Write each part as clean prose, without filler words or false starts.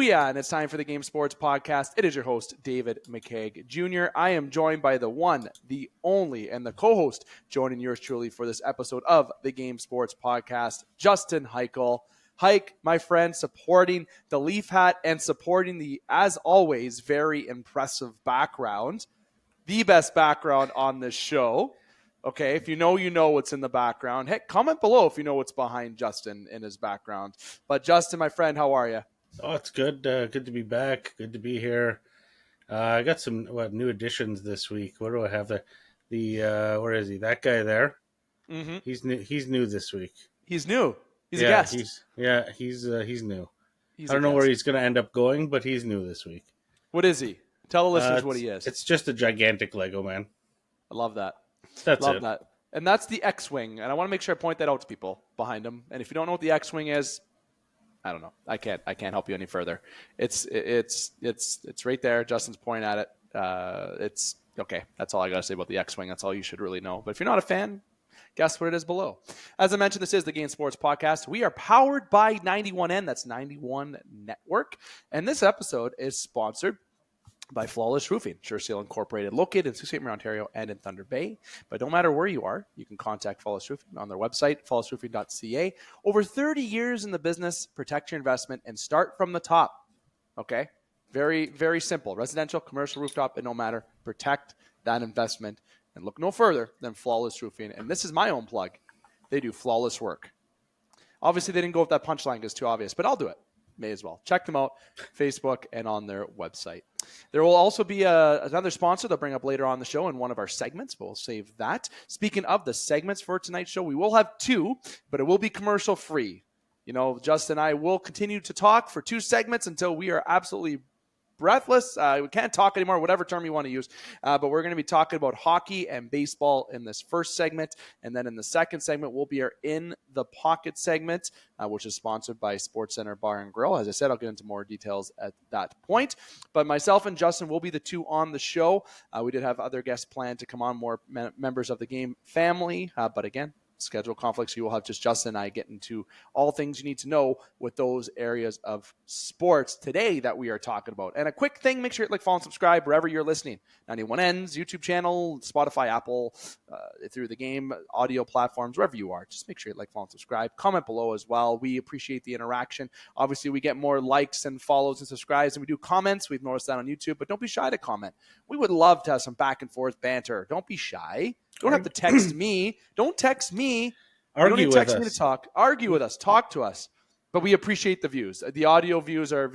Booyah, and it's time for the Game Sports Podcast. It is your host, David McKeag Jr. I am joined by the one, the only, and the co-host joining yours truly for this episode of the Game Sports Podcast, Justin Hykel. Hike, my friend, supporting the Leaf hat and supporting the, as always, very impressive background. The best background on this show. Okay, if you know what's in the background. Hey, comment below if you know what's behind Justin in his background. But Justin, my friend, how are you? Oh, it's good. Good to be back. Good to be here. I got some new additions this week. What do I have there? Where is he? That guy there. Mm-hmm. He's new. He's new this week. He's new. He's a guest. He's new. He's I don't know where he's going to end up going, but he's new this week. What is he? Tell the listeners what he is. It's just a gigantic Lego man. I love that. Love that. And that's the X-Wing. And I want to make sure I point that out to people behind him. And if you don't know what the X-Wing is, I don't know. I can't help you any further. It's right there. Justin's pointing at it. It's okay. That's all I got to say about the X-Wing. That's all you should really know. But if you're not a fan, guess what it is below. As I mentioned, this is the Game Sports Podcast. We are powered by 91N. That's 91 Network. And this episode is sponsored by Flawless Roofing, Sure Seal Incorporated, located in Sault Ste. Marie, Ontario, and in Thunder Bay. But no matter where you are, you can contact Flawless Roofing on their website, flawlessroofing.ca. Over 30 years in the business, protect your investment, and start from the top. Okay? Very, very simple. Residential, commercial, rooftop, and no matter, protect that investment. And look no further than Flawless Roofing. And this is my own plug. They do flawless work. Obviously, they didn't go with that punchline because it's too obvious, but I'll do it. May as well. Check them out, Facebook and on their website. There will also be another sponsor they'll bring up later on the show in one of our segments, but we'll save that. Speaking of the segments for tonight's show, we will have two, but it will be commercial free. You know, Justin and I will continue to talk for two segments until we are absolutely breathless. We can't talk anymore, whatever term you want to use. But we're going to be talking about hockey and baseball in this first segment. And then in the second segment, we'll be our In the Pocket segment, which is sponsored by SportsCenter Bar and Grill. As I said, I'll get into more details at that point. But myself and Justin will be the two on the show. We did have other guests planned to come on, more members of the game family. But again, schedule conflicts. You will have just Justin and I get into all things you need to know with those areas of sports today that we are talking about. And a quick thing, make sure you follow and subscribe wherever you're listening. 91N's YouTube channel, Spotify, Apple, through the game, audio platforms, wherever you are. Just make sure you follow and subscribe. Comment below as well. We appreciate the interaction. Obviously, we get more likes and follows and subscribes, and we do comments. We've noticed that on YouTube, but don't be shy to comment. We would love to have some back and forth banter. Don't be shy. You don't have to text me. Don't text me. Argue you don't need to text me to us. talk. Argue with us. Talk to us. But we appreciate the views. The audio views are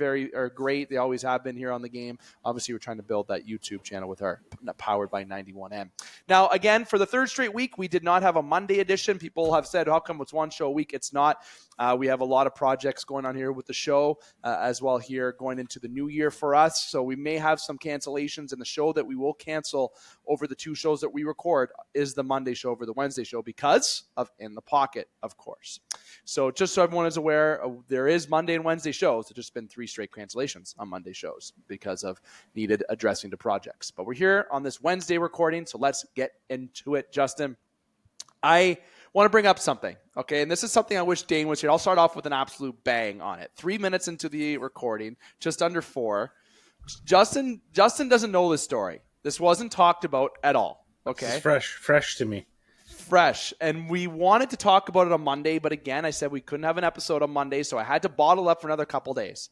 great. They always have been here on the game. Obviously, we're trying to build that YouTube channel with our powered by 91M. Now, again, for the third straight week, we did not have a Monday edition. People have said, how come it's one show a week? It's not. We have a lot of projects going on here with the show as well here going into the new year for us. So we may have some cancellations, in the show that we will cancel over the two shows that we record is the Monday show over the Wednesday show because of In the Pocket, of course. So just so everyone is aware, there is Monday and Wednesday shows. There's just been 3 straight cancellations on Monday shows because of needed addressing to projects. But we're here on this Wednesday recording, so let's get into it, Justin. I want to bring up something, okay? And this is something I wish Dane was here. I'll start off with an absolute bang on it. 3 minutes into the recording, just under 4. Justin doesn't know this story. This wasn't talked about at all, okay? It's fresh to me. Fresh. And we wanted to talk about it on Monday, but again, I said we couldn't have an episode on Monday, so I had to bottle up for another couple days.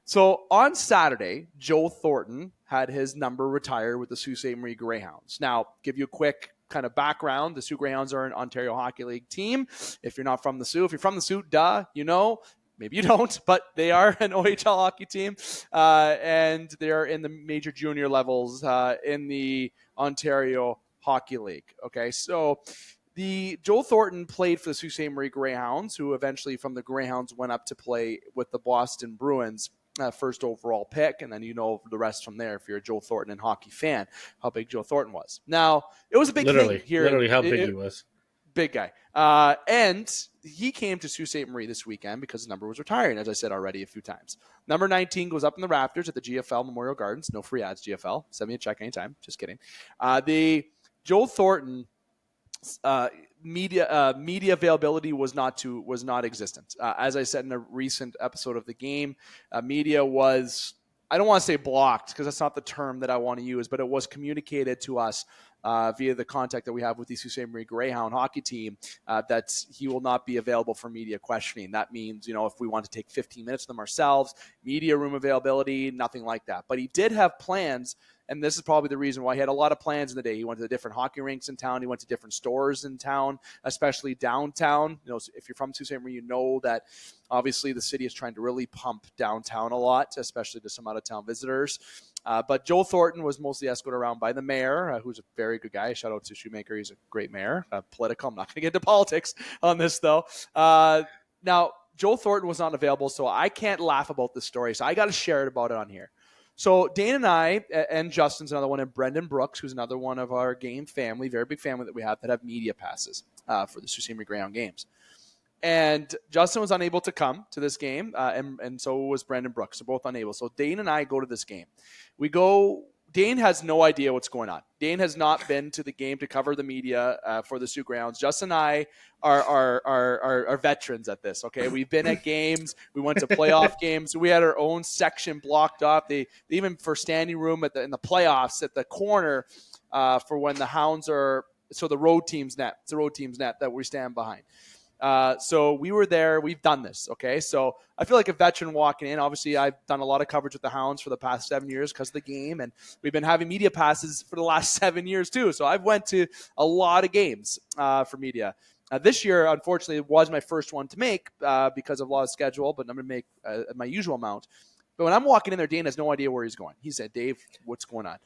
So on Saturday, Joe Thornton had his number retired with the Sault Ste. Marie Greyhounds. Now, give you a quick kind of background. The Sioux Greyhounds are an Ontario Hockey League team. If you're not from the Sioux, if you're from the Sioux, duh, you know. Maybe you don't, but they are an OHL hockey team, and they're in the major junior levels in the Ontario Hockey League. Okay, so the Joe Thornton played for the Sault Ste. Marie Greyhounds, who eventually from the Greyhounds went up to play with the Boston Bruins, first overall pick, and then you know the rest from there if you're a Joe Thornton and hockey fan, how big Joe Thornton was. Now, it was a big thing here. Literally how big he was. Big guy. And he came to Sault Ste. Marie this weekend because his number was retiring, as I said already a few times. Number 19 goes up in the rafters at the GFL Memorial Gardens. No free ads, GFL. Send me a check anytime. Just kidding. The Joe Thornton media availability was not existent. As I said in a recent episode of the game, media was, I don't want to say blocked because that's not the term that I want to use, but it was communicated to us via the contact that we have with the Sault Ste. Marie Greyhound hockey team that he will not be available for media questioning. That means, if we want to take 15 minutes with them ourselves, media room availability, nothing like that. But he did have plans. And this is probably the reason why he had a lot of plans in the day. He went to the different hockey rinks in town. He went to different stores in town, especially downtown. If you're from Sault Ste. Marie, you know that obviously the city is trying to really pump downtown a lot, especially to some out-of-town visitors. But Joe Thornton was mostly escorted around by the mayor, who's a very good guy. Shout out to Shoemaker. He's a great mayor. Political. I'm not going to get into politics on this, though. Now, Joe Thornton was not available, so I can't laugh about this story. So I got to share it about it on here. So Dane and I, and Justin's another one, and Brendan Brooks, who's another one of our game family, very big family that we have, that have media passes for the Sault Ste. Marie Greyhound games. And Justin was unable to come to this game, and so was Brendan Brooks. They're both unable. So Dane and I go to this game. Dane has no idea what's going on. Dane has not been to the game to cover the media for the Sioux Grounds. Justin and I are veterans at this, okay? We've been at games. We went to playoff games. We had our own section blocked off. They even for standing room in the playoffs at the corner for when the Hounds are – so the road team's net. It's the road team's net that we stand behind. So we were there. We've done this. Okay. So I feel like a veteran walking in. Obviously, I've done a lot of coverage with the Hounds for the past 7 years because of the game. And we've been having media passes for the last 7 years too. So I've went to a lot of games for media. This year, unfortunately, it was my first one to make because of a lot of schedule, but I'm going to make my usual amount. But when I'm walking in there, Dane has no idea where he's going. He said, "Dave, what's going on?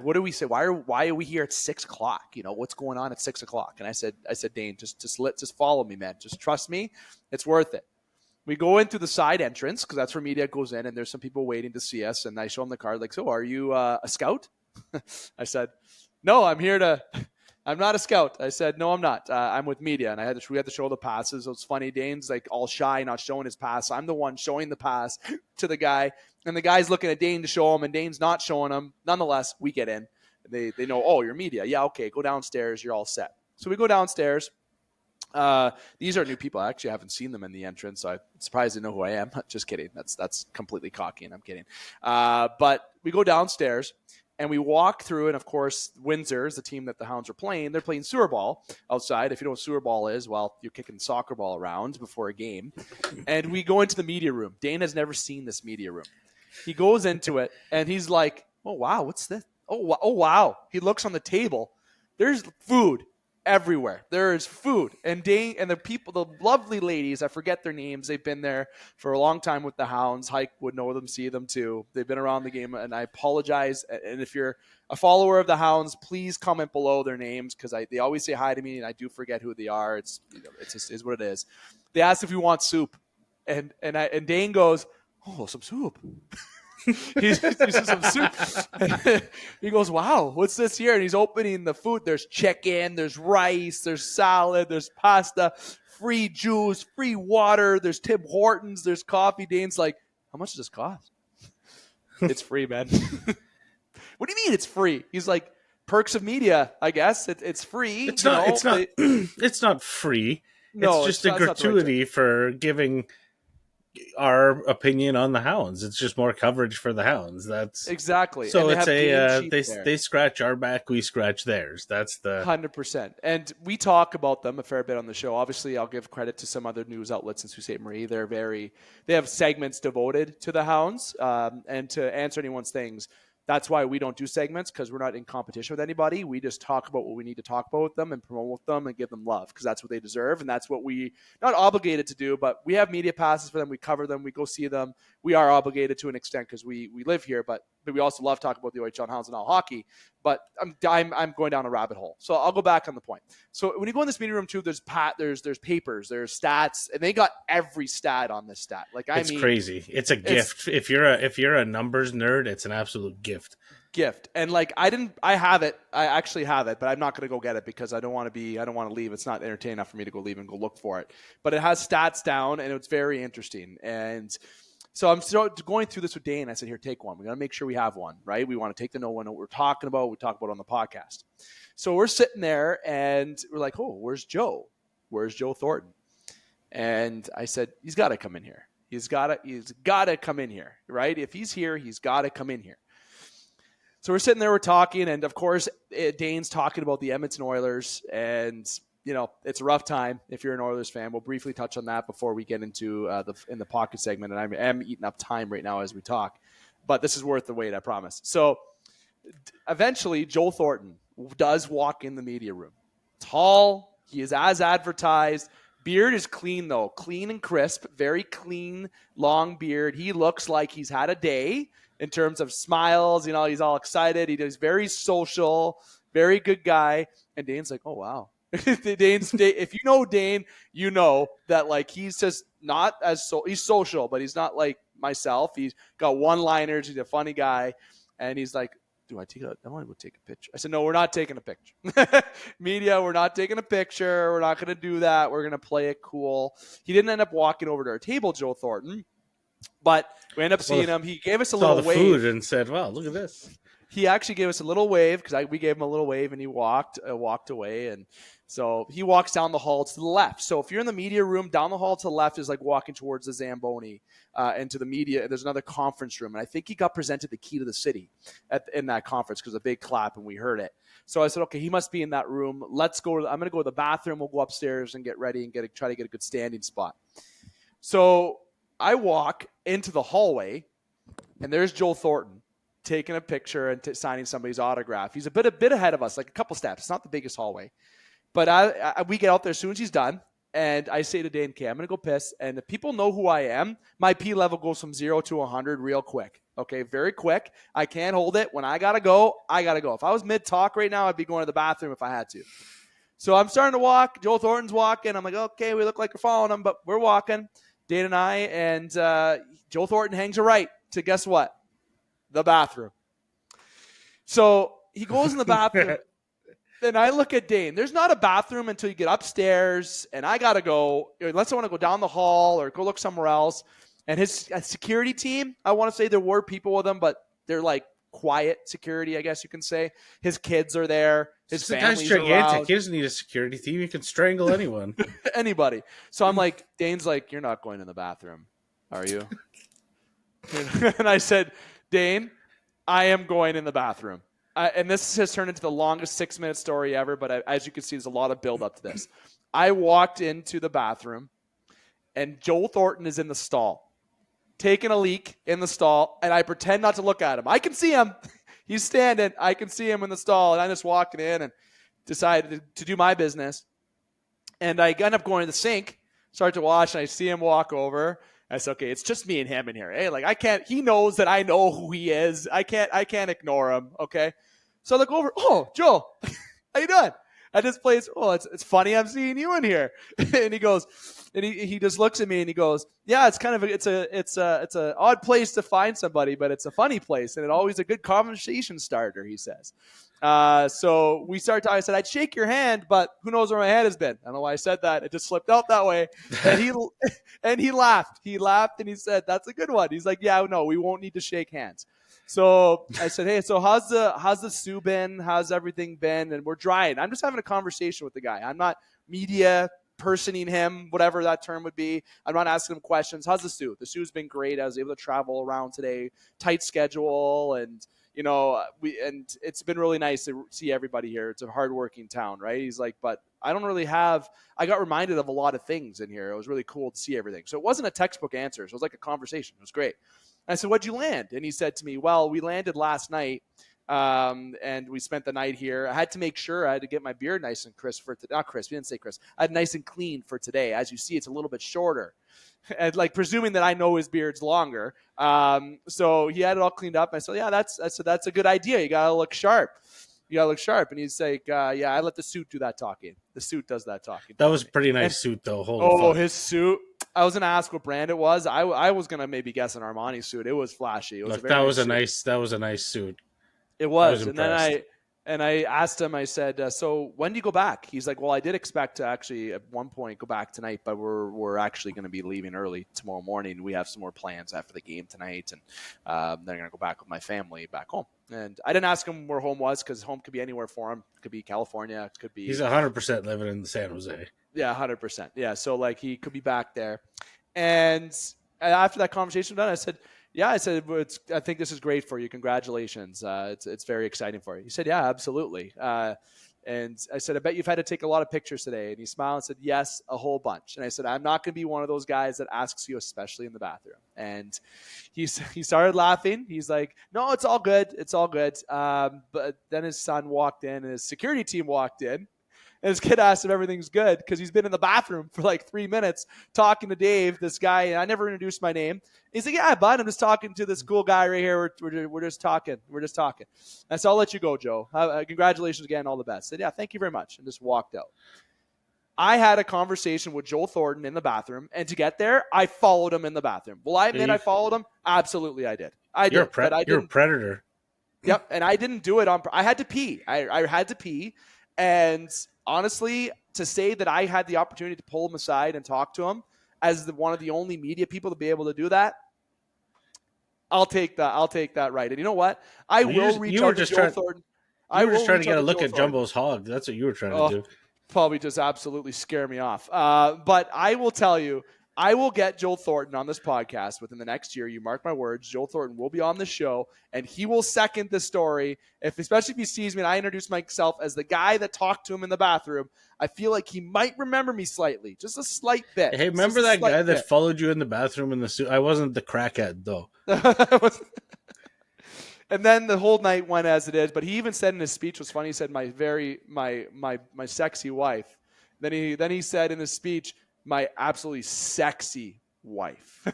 What do we say? Why are we here at 6:00? What's going on at 6:00?" And I said, Dane, just follow me, man. Just trust me. It's worth it. We go in through the side entrance because that's where media goes in, and there's some people waiting to see us. And I show them the card, like, "So, are you a scout?" I said, "No, I'm not a scout." I said, "No, I'm not. I'm with media." And we had to show the passes. It was funny. Dane's like all shy, not showing his pass. I'm the one showing the pass to the guy. And the guy's looking at Dane to show him, and Dane's not showing him. Nonetheless, we get in. They know, "Oh, you're media. Yeah, okay, go downstairs. You're all set." So we go downstairs. These are new people. I actually haven't seen them in the entrance, so I'm surprised they know who I am. Just kidding. That's completely cocky, and I'm kidding. But we go downstairs, and we walk through, and of course, Windsor is the team that the Hounds are playing. They're playing sewer ball outside. If you know what sewer ball is, well, you're kicking the soccer ball around before a game. And we go into the media room. Dane has never seen this media room. He goes into it, and he's like, "Oh, wow, what's this? Oh, wow." He looks on the table. There's food everywhere. There is food. And Dane and the people, the lovely ladies, I forget their names. They've been there for a long time with the Hounds. Hike would know them, see them too. They've been around the game, and I apologize. And if you're a follower of the Hounds, please comment below their names because they always say hi to me, and I do forget who they are. It's just is what it is. They asked if we want soup, and Dane goes, "Oh, some soup." He says some soup. He goes, "Wow, what's this here?" And he's opening the food. There's chicken, there's rice, there's salad, there's pasta, free juice, free water. There's Tim Hortons, there's coffee. Dane's like, "How much does this cost?" "It's free, man." "What do you mean it's free?" He's like, "Perks of media, I guess. It's free." It's not. It's not free. No, it's just a gratuity for giving our opinion on the Hounds. It's just more coverage for the Hounds. That's exactly. So it's they scratch our back, we scratch theirs. That's the 100%. And we talk about them a fair bit on the show. Obviously, I'll give credit to some other news outlets in Sault Ste. Marie. They have segments devoted to the Hounds and to answer anyone's things. That's why we don't do segments, because we're not in competition with anybody. We just talk about what we need to talk about with them and promote them and give them love, because that's what they deserve. And that's what we not obligated to do, but we have media passes for them. We cover them. We go see them. We are obligated to an extent because we live here, but we also love talking about the OHL Hounds and all hockey. But I'm going down a rabbit hole. So I'll go back on the point. So when you go in this meeting room too, there's papers, there's stats, and they got every stat on this stat. It's crazy. It's a gift. If you're a numbers nerd, it's an absolute gift. And I have it. I actually have it, but I'm not going to go get it because I don't want to leave. It's not entertaining enough for me to go leave and go look for it. But it has stats down, and it's very interesting. And So I'm still going through this with Dane. I said, here, take one. We got to make sure we have one, right? We want to take the note, what we're talking about. We talk about it on the podcast. So we're sitting there and we're like, oh, where's Joe? Where's Joe Thornton? And I said, he's got to come in here. He's got to come in here, right? If he's here, he's got to come in here. So we're sitting there, we're talking, and of course, Dane's talking about the Edmonton Oilers, and it's a rough time if you're an Oilers fan. We'll briefly touch on that before we get into the pocket segment, and I am eating up time right now as we talk, but this is worth the wait, I promise. So eventually, Joel Thornton does walk in the media room. Tall, he is as advertised. Beard is clean, though. Clean and crisp, very clean, long beard. He looks like he's had a day in terms of smiles. He's all excited. He's very social, very good guy. And Dane's like, oh, wow. If you know Dane, you know that like he's just not he's social, but he's not like myself. He's got one-liners. He's a funny guy, and he's like, "Do I want to go take a picture?" I said, "No, we're not taking a picture. Media, we're not taking a picture. We're not going to do that. We're going to play it cool." He didn't end up walking over to our table, Joe Thornton, but we ended up seeing him. He gave us a little wave. Food and said, "Wow, look at this." He actually gave us a little wave because we gave him a little wave, and he walked away. And so he walks down the hall to the left. So if you're in the media room, down the hall to the left is like walking towards the Zamboni into the media. There's another conference room, and I think he got presented the key to the city in that conference because a big clap, and we heard it. So I said, okay, he must be in that room. Let's go. I'm going to go to the bathroom. We'll go upstairs and get ready and try to get a good standing spot. So I walk into the hallway, and there's Joel Thornton taking a picture and signing somebody's autograph. He's a bit ahead of us, like a couple steps. It's not the biggest hallway. But we get out there as soon as he's done, and I say to Dane, okay, I'm going to go piss. And if people know who I am, my P level goes from 0 to 100 real quick. Okay, very quick. I can't hold it. When I got to go, I got to go. If I was mid-talk right now, I'd be going to the bathroom if I had to. So I'm starting to walk. Joel Thornton's walking. I'm like, okay, we look like we're following him, but we're walking, Dane and I, and Joel Thornton hangs a right to guess what? The bathroom. So he goes in the bathroom. Then I look at Dane. There's not a bathroom until you get upstairs, and I got to go, unless I want to go down the hall or go look somewhere else. And his security team, I want to say there were people with him, but they're like quiet security, I guess you can say. His kids are there. His family's guy's gigantic. around. He doesn't need a security team. He can strangle anyone. Anybody. So I'm like, Dane's like, you're not going in the bathroom, are you? And I said, Dane, I am going in the bathroom. And this has turned into the longest 6-minute story ever, but as you can see, there's a lot of build up to this. I walked into the bathroom, and Joel Thornton is in the stall, taking a leak in the stall, and I pretend not to look at him. I can see him. He's standing. I can see him in the stall, and I'm just walking in and decided to do my business. And I end up going to the sink, start to wash, and I see him walk over. I said, okay, it's just me and him in here. Hey, like I can't. He knows that I know who he is. I can't ignore him. Okay, so I look over. Oh, Joel, how you doing? At this place. Oh, it's funny. I'm seeing you in here. And he goes, and he just looks at me and he goes, yeah, it's kind of it's a odd place to find somebody, but it's a funny place and it's always a good conversation starter. He says. So we start talking. I said, I'd shake your hand, but who knows where my head has been? I don't know why I said that. It just slipped out that way. And he laughed. He laughed and he said, that's a good one. He's like, yeah, no, we won't need to shake hands. So I said, hey, so how's the stew been? How's everything been? And we're drying. I'm just having a conversation with the guy. I'm not media personing him, whatever that term would be. I'm not asking him questions. How's the stew? The stew's been great. I was able to travel around today. Tight schedule and it's been really nice to see everybody here. It's a hardworking town, right? He's like, but I don't really have. I got reminded of a lot of things in here. It was really cool to see everything. So it wasn't a textbook answer. So it was like a conversation. It was great. I said, what'd you land? And he said to me, well, we landed last night, and we spent the night here. I had to make sure I had to get my beard nice and crisp for today. Not crisp. We didn't say crisp. I had nice and clean for today. As you see, it's a little bit shorter. And like presuming that I know his beard's longer. So he had it all cleaned up. I said, yeah, that's a good idea. You got to look sharp. And he's like, yeah, I let the suit do that talking. The suit does that talking. That was a pretty nice suit though. Holy fuck. His suit. I was going to ask what brand it was. I was going to maybe guess an Armani suit. It was flashy. It was that was a nice suit. It was. And impressed. then And I asked him, I said, so when do you go back? He's like, well, I did expect to actually at one point go back tonight, but we're actually going to be leaving early tomorrow morning. We have some more plans after the game tonight, and then I'm going to go back with my family back home. And I didn't ask him where home was, because home could be anywhere for him. It could be California. It could be. He's 100% living in San Jose. Yeah, 100%. Yeah, so like he could be back there. And after that conversation was done, I said, yeah, I said, I think this is great for you. Congratulations. It's very exciting for you. He said, yeah, absolutely. And I said, I bet you've had to take a lot of pictures today. And he smiled and said, yes, a whole bunch. And I said, I'm not going to be one of those guys that asks you, especially in the bathroom. And he started laughing. He's like, no, it's all good. It's all good. But then his son walked in and his security team walked in. And his kid asked if everything's good, because he's been in the bathroom for like 3 minutes talking to Dave, this guy. And I never introduced my name. He's like, yeah, bud, I'm just talking to this cool guy right here. We're just talking. We're just talking. And so I'll let you go, Joe. Congratulations again. All the best. I said, yeah, thank you very much. And just walked out. I had a conversation with Joel Thornton in the bathroom. And to get there, I followed him in the bathroom. Will I admit I followed him? Absolutely, I did. You're a predator. Yep. And I didn't do it I had to pee. I had to pee. And honestly, to say that I had the opportunity to pull him aside and talk to him as one of the only media people to be able to do that, I'll take that. I'll take that right. And you know what? I will reach out to Joel Thornton. You were just trying to get a look at Jumbo's hog. That's what you were trying to do. Probably just absolutely scare me off. But I will tell you, I will get Joel Thornton on this podcast within the next year. You mark my words. Joel Thornton will be on the show, and he will second the story. Especially if he sees me and I introduce myself as the guy that talked to him in the bathroom, I feel like he might remember me slightly, just a slight bit. Hey, remember that guy that followed you in the bathroom in the suit? I wasn't the crackhead, though. And then the whole night went as it is. But he even said in his speech, was funny. He said, my sexy wife. Then he said in his speech, my absolutely sexy wife.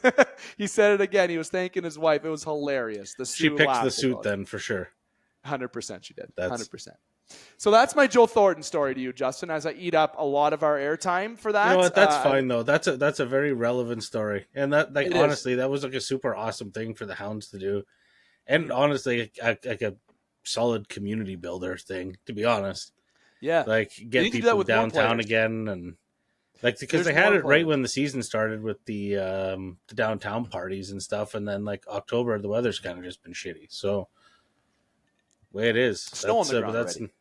He said it again. He was thanking his wife. It was hilarious. She picked the suit then, for sure. 100% she did. 100%. So that's my Joel Thornton story to you, Justin, as I eat up a lot of our airtime for that. You know what? That's fine, though. That's a very relevant story. And that, like, honestly, that was like a super awesome thing for the Hounds to do. And honestly, like a solid community builder thing, to be honest. Yeah. Like, get people downtown again, and like, because they had it right when the season started with the downtown parties and stuff, and then like October, the weather's kind of just been shitty. So, way it is. Snow on the ground already.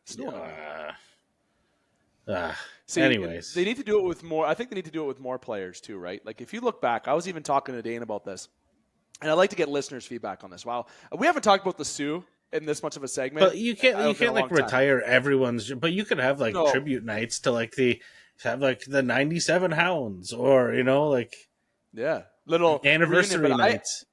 See, anyways, they need to do it with more. I think they need to do it with more players too, right? Like, if you look back, I was even talking to Dane about this, and I'd like to get listeners' feedback on this. Wow, we haven't talked about the Sioux in this much of a segment. But you can't like retire everyone's. But you could have like tribute nights to like the 97 Hounds, or little anniversary nights.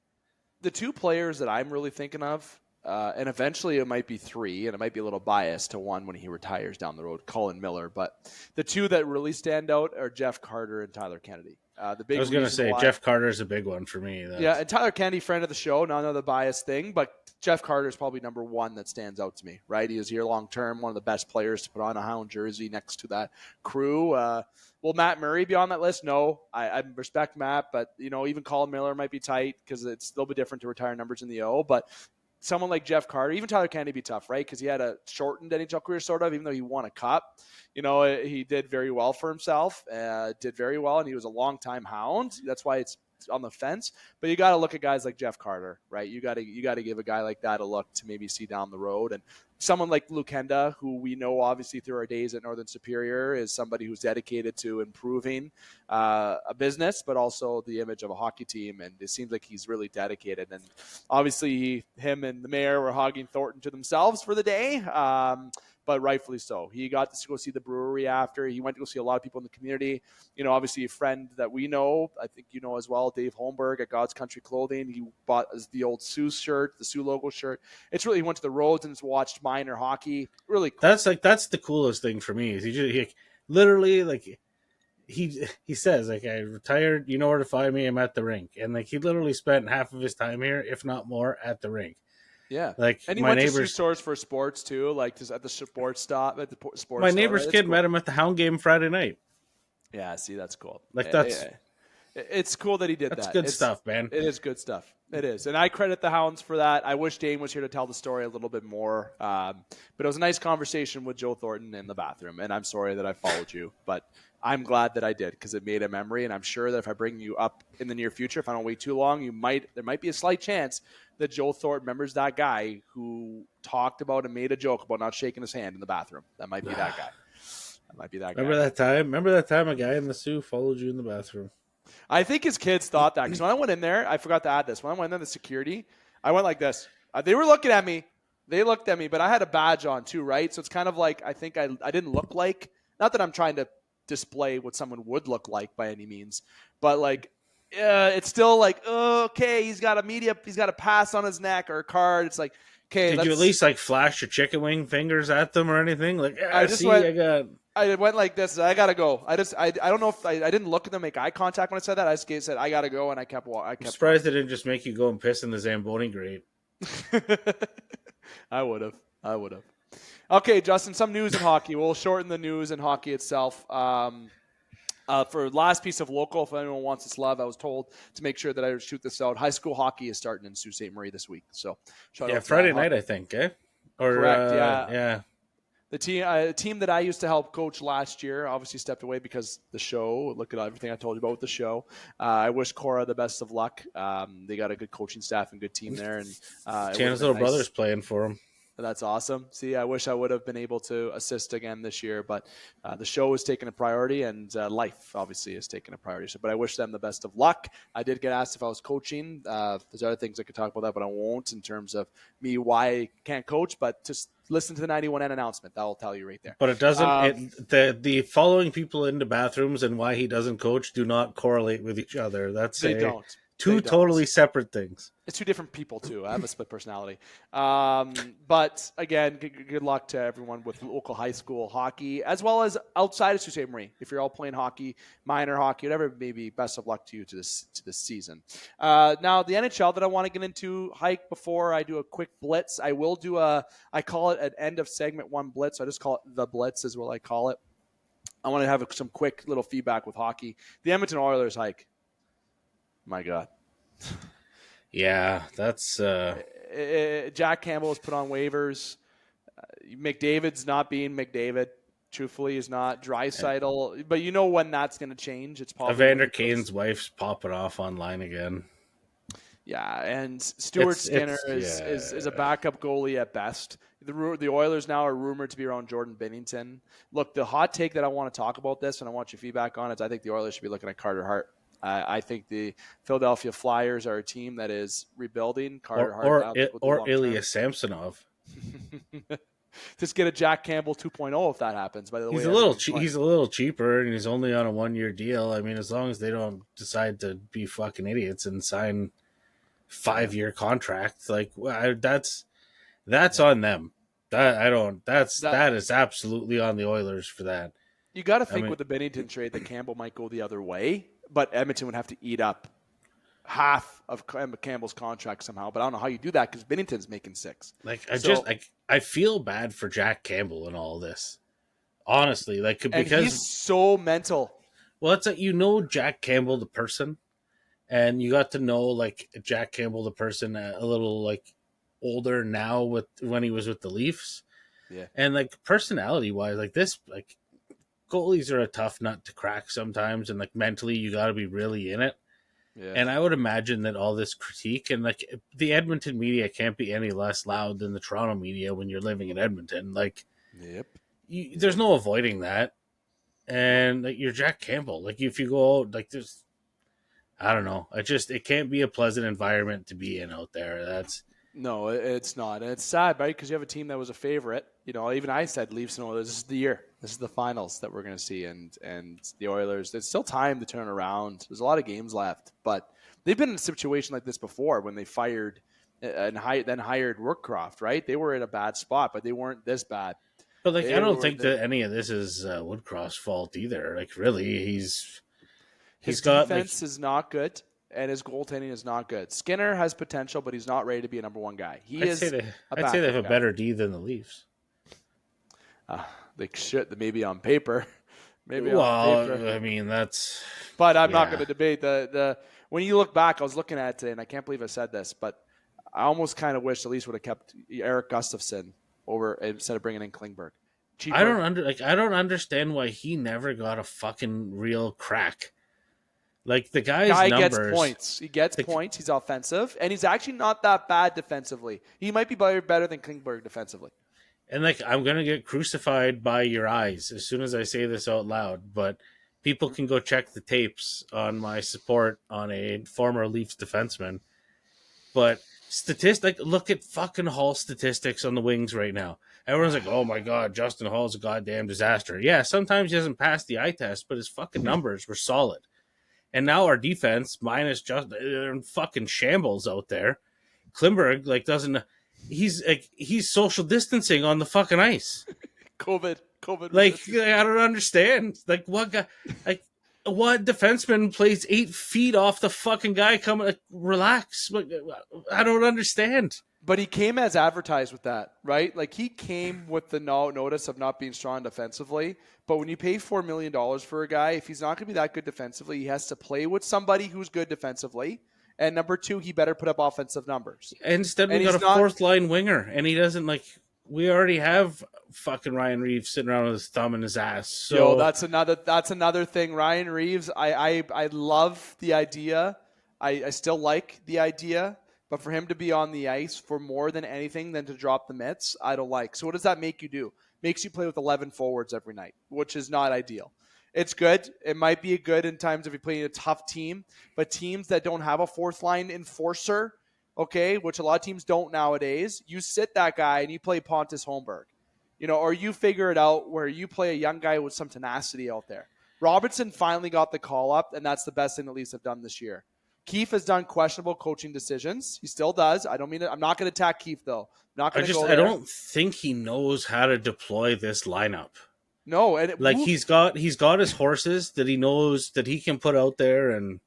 The two players that I'm really thinking of, and eventually it might be three, and it might be a little biased to one when he retires down the road, Colin Miller. But the two that really stand out are Jeff Carter and Tyler Kennedy. I was going to say Jeff Carter is a big one for me. Yeah, and Tyler Kennedy, friend of the show, not another biased thing, but Jeff Carter is probably number one that stands out to me, right? He was here long term, one of the best players to put on a Hound jersey next to that crew. Will Matt Murray be on that list? No. I respect Matt, but even Colin Miller might be tight because it's a little bit different to retire numbers in the O. But someone like Jeff Carter, even Tyler Kennedy, be tough, right? Because he had a shortened NHL career, sort of, even though he won a cup. He did very well for himself, did very well, and he was a long-time Hound. That's why it's on the fence. But you got to look at guys like Jeff Carter, right? You got to give a guy like that a look to maybe see down the road. And someone like Lukenda, who we know obviously through our days at Northern Superior, is somebody who's dedicated to improving a business, but also the image of a hockey team. And it seems like he's really dedicated. And obviously him and the mayor were hogging Thornton to themselves for the day. But rightfully so. He got to go see the brewery after. He went to go see a lot of people in the community. Obviously a friend that we know, I think you know as well, Dave Holmberg at God's Country Clothing. He bought the old Sioux shirt, the Sioux logo shirt. It's really, he went to the roads and watched minor hockey. Really cool. That's the coolest thing for me. Is he literally, like, he says, like, I retired, you know where to find me, I'm at the rink. And like, he literally spent half of his time here, if not more, at the rink. Yeah, like, and he went to shoe stores for sports too, like just at the sports stop at the sports. My neighbor's kid met him at the Hound game Friday night. Yeah, see, that's cool. Like, that's It's cool that he did that. That's good stuff, man. It is good stuff. It is. And I credit the Hounds for that. I wish Dane was here to tell the story a little bit more. But it was a nice conversation with Joe Thornton in the bathroom. And I'm sorry that I followed you. But I'm glad that I did because it made a memory. And I'm sure that if I bring you up in the near future, if I don't wait too long, there might be a slight chance that Joe Thornton remembers that guy who talked about and made a joke about not shaking his hand in the bathroom. That might be that guy. That might be that guy. Remember that time a guy in the Sioux followed you in the bathroom? I think his kids thought that because when I went in there, I forgot to add this. When I went in the security, I went like this. They were looking at me. They looked at me, but I had a badge on too, right? So it's kind of like I think I didn't look like, not that I'm trying to display what someone would look like by any means, but like it's still like, okay, he's got a pass on his neck or a card. It's like, okay. Did you at least like flash your chicken wing fingers at them or anything? Like, I went like this. I gotta go. I don't know if I didn't look at them, make eye contact when I said that. I just said I gotta go, and I kept. I'm surprised they didn't just make you go and piss in the Zamboni grate. I would have. Okay, Justin. Some news in hockey. We'll shorten the news in hockey itself. For last piece of local, if anyone wants this love, I was told to make sure that I shoot this out. High school hockey is starting in Sault Ste. Marie this week. So Friday night, I think. Or correct. Yeah. The team that I used to help coach last year obviously stepped away because the show. Look at everything I told you about the show. I wish Cora the best of luck. They got a good coaching staff and good team there. And Chan's little brother's playing for him. That's awesome. See, I wish I would have been able to assist again this year, but the show is taking a priority, and life obviously is taking a priority. So, but I wish them the best of luck. I did get asked if I was coaching. There's other things I could talk about that, but I won't in terms of me why I can't coach. But just listen to the 91N announcement. That will tell you right there. But it doesn't. The following people into bathrooms and why he doesn't coach do not correlate with each other. They don't. Two totally separate things. It's two different people, too. I have a split personality. But, again, good luck to everyone with local high school hockey, as well as outside of Sault Ste. Marie. If you're all playing hockey, minor hockey, whatever it may be, best of luck to you to this season. Now, the NHL that I want to get into, Hike, before I do a quick blitz, I will do I call it an end of segment one blitz. I just call it the blitz is what I call it. I want to have some quick little feedback with hockey. The Edmonton Oilers, Hike. My God. Yeah, that's Jack Campbell was put on waivers. McDavid's not being McDavid. Truthfully, is not Draisaitl. But you know when that's going to change. It's probably Evander Kane's wife's popping off online again. Yeah, and Stuart Skinner is a backup goalie at best. The Oilers now are rumored to be around Jordan Binnington. Look, the hot take that I want to talk about this, and I want your feedback on it, is I think the Oilers should be looking at Carter Hart. I think the Philadelphia Flyers are a team that is rebuilding. Carter Hart or Ilya Samsonov. Just get a Jack Campbell 2.0 if that happens. By the way, he's a little cheaper, and he's only on a 1-year deal. I mean, as long as they don't decide to be fucking idiots and sign 5-year contracts, like that's on them. That is absolutely on the Oilers for that. You got to think with the Binnington trade that Campbell might go the other way, but Edmonton would have to eat up half of Campbell's contract somehow. But I don't know how you do that because Binnington's making $6. I feel bad for Jack Campbell in all this, honestly. Because he's so mental. Well, it's Jack Campbell the person, and you got to know Jack Campbell the person a little older now when he was with the Leafs, yeah, and personality wise, goalies are a tough nut to crack sometimes, and mentally you got to be really in it. Yeah. And I would imagine that all this critique and the Edmonton media can't be any less loud than the Toronto media when you're living in Edmonton. Yep, there's no avoiding that. And you're Jack Campbell. If you go out, there's, I don't know. It can't be a pleasant environment to be in out there. No, it's not. And it's sad, right? Because you have a team that was a favorite. Even I said Leafs and Oilers, this is the year. This is the finals that we're going to see. And the Oilers, there's still time to turn around. There's a lot of games left. But they've been in a situation like this before when they fired and then hired Woodcroft, right? They were in a bad spot, but they weren't this bad. But I don't think that any of this is Woodcroft's fault either. Really, his defense is not good. And his goaltending is not good. Skinner has potential, but he's not ready to be a number one guy. I'd say they have a better D than the Leafs. They should, maybe on paper, Maybe on paper. I mean, that's... But I'm not going to debate the when you look back, I was looking at it today, and I can't believe I said this, but I almost kind of wish at least would have kept Eric Gustafsson over instead of bringing in Klingberg. Cheaper. I don't understand why he never got a fucking real crack. Like, the guy's numbers... gets points. He gets points. He's offensive, and he's actually not that bad defensively. He might be better than Klingberg defensively. And, like, I'm going to get crucified by your eyes as soon as I say this out loud, but people can go check the tapes on my support on a former Leafs defenseman. But look at fucking Hall statistics on the wings right now. Everyone's like, oh my God, Justin Hall's a goddamn disaster. Yeah, sometimes he doesn't pass the eye test, but his fucking numbers were solid. And now our defense, minus Justin, they're in fucking shambles out there. Klingberg, like, doesn't... He's social distancing on the fucking ice. COVID. Like, I don't understand. Like, what guy? Like, what defenseman plays 8 feet off the fucking guy coming? Like, relax. I don't understand. But he came as advertised with that, right? Like, he came with the notice of not being strong defensively. But when you pay $4 million for a guy, if he's not going to be that good defensively, he has to play with somebody who's good defensively. And number 2, he better put up offensive numbers. Instead, we got a fourth-line winger, and he doesn't, like... We already have fucking Ryan Reeves sitting around with his thumb in his ass. So that's another thing. Ryan Reeves, I love the idea. I still like the idea. But for him to be on the ice for more than anything than to drop the mitts, I don't like. So what does that make you do? Makes you play with 11 forwards every night, which is not ideal. It's good. It might be good in times if you're playing a tough team, but teams that don't have a fourth line enforcer, okay, which a lot of teams don't nowadays, you sit that guy and you play Pontus Holmberg, or you figure it out where you play a young guy with some tenacity out there. Robertson finally got the call up, and that's the best thing the Leafs have done this year. Keefe has done questionable coaching decisions. He still does. I'm not going to attack Keefe though. I don't think he knows how to deploy this lineup. No, he's got his horses that he knows that he can put out there, and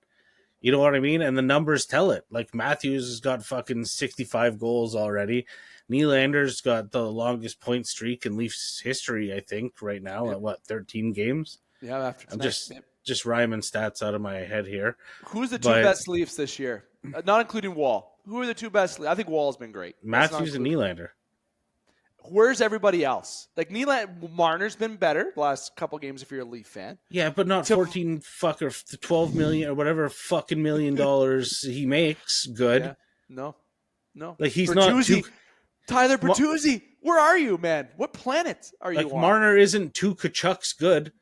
you know what I mean? And the numbers tell it. Like, Matthews has got fucking 65 goals already. Nylander's got the longest point streak in Leafs history, I think, right now at 13 games? Yeah, after tonight. I'm just rhyming stats out of my head here. Who's the two best Leafs this year? Not including Wall. Who are the two best? I think Wall's been great. Matthews and Nylander. Where's everybody else? Like, Marner's been better the last couple games if you're a Leaf fan. Yeah, but not 14 or 12 million or whatever fucking $1 million he makes. Good. Yeah. No. Like, he's Bertuzzi, not Tyler Bertuzzi. Where are you, man? What planet are you on? Marner isn't two Kachucks good.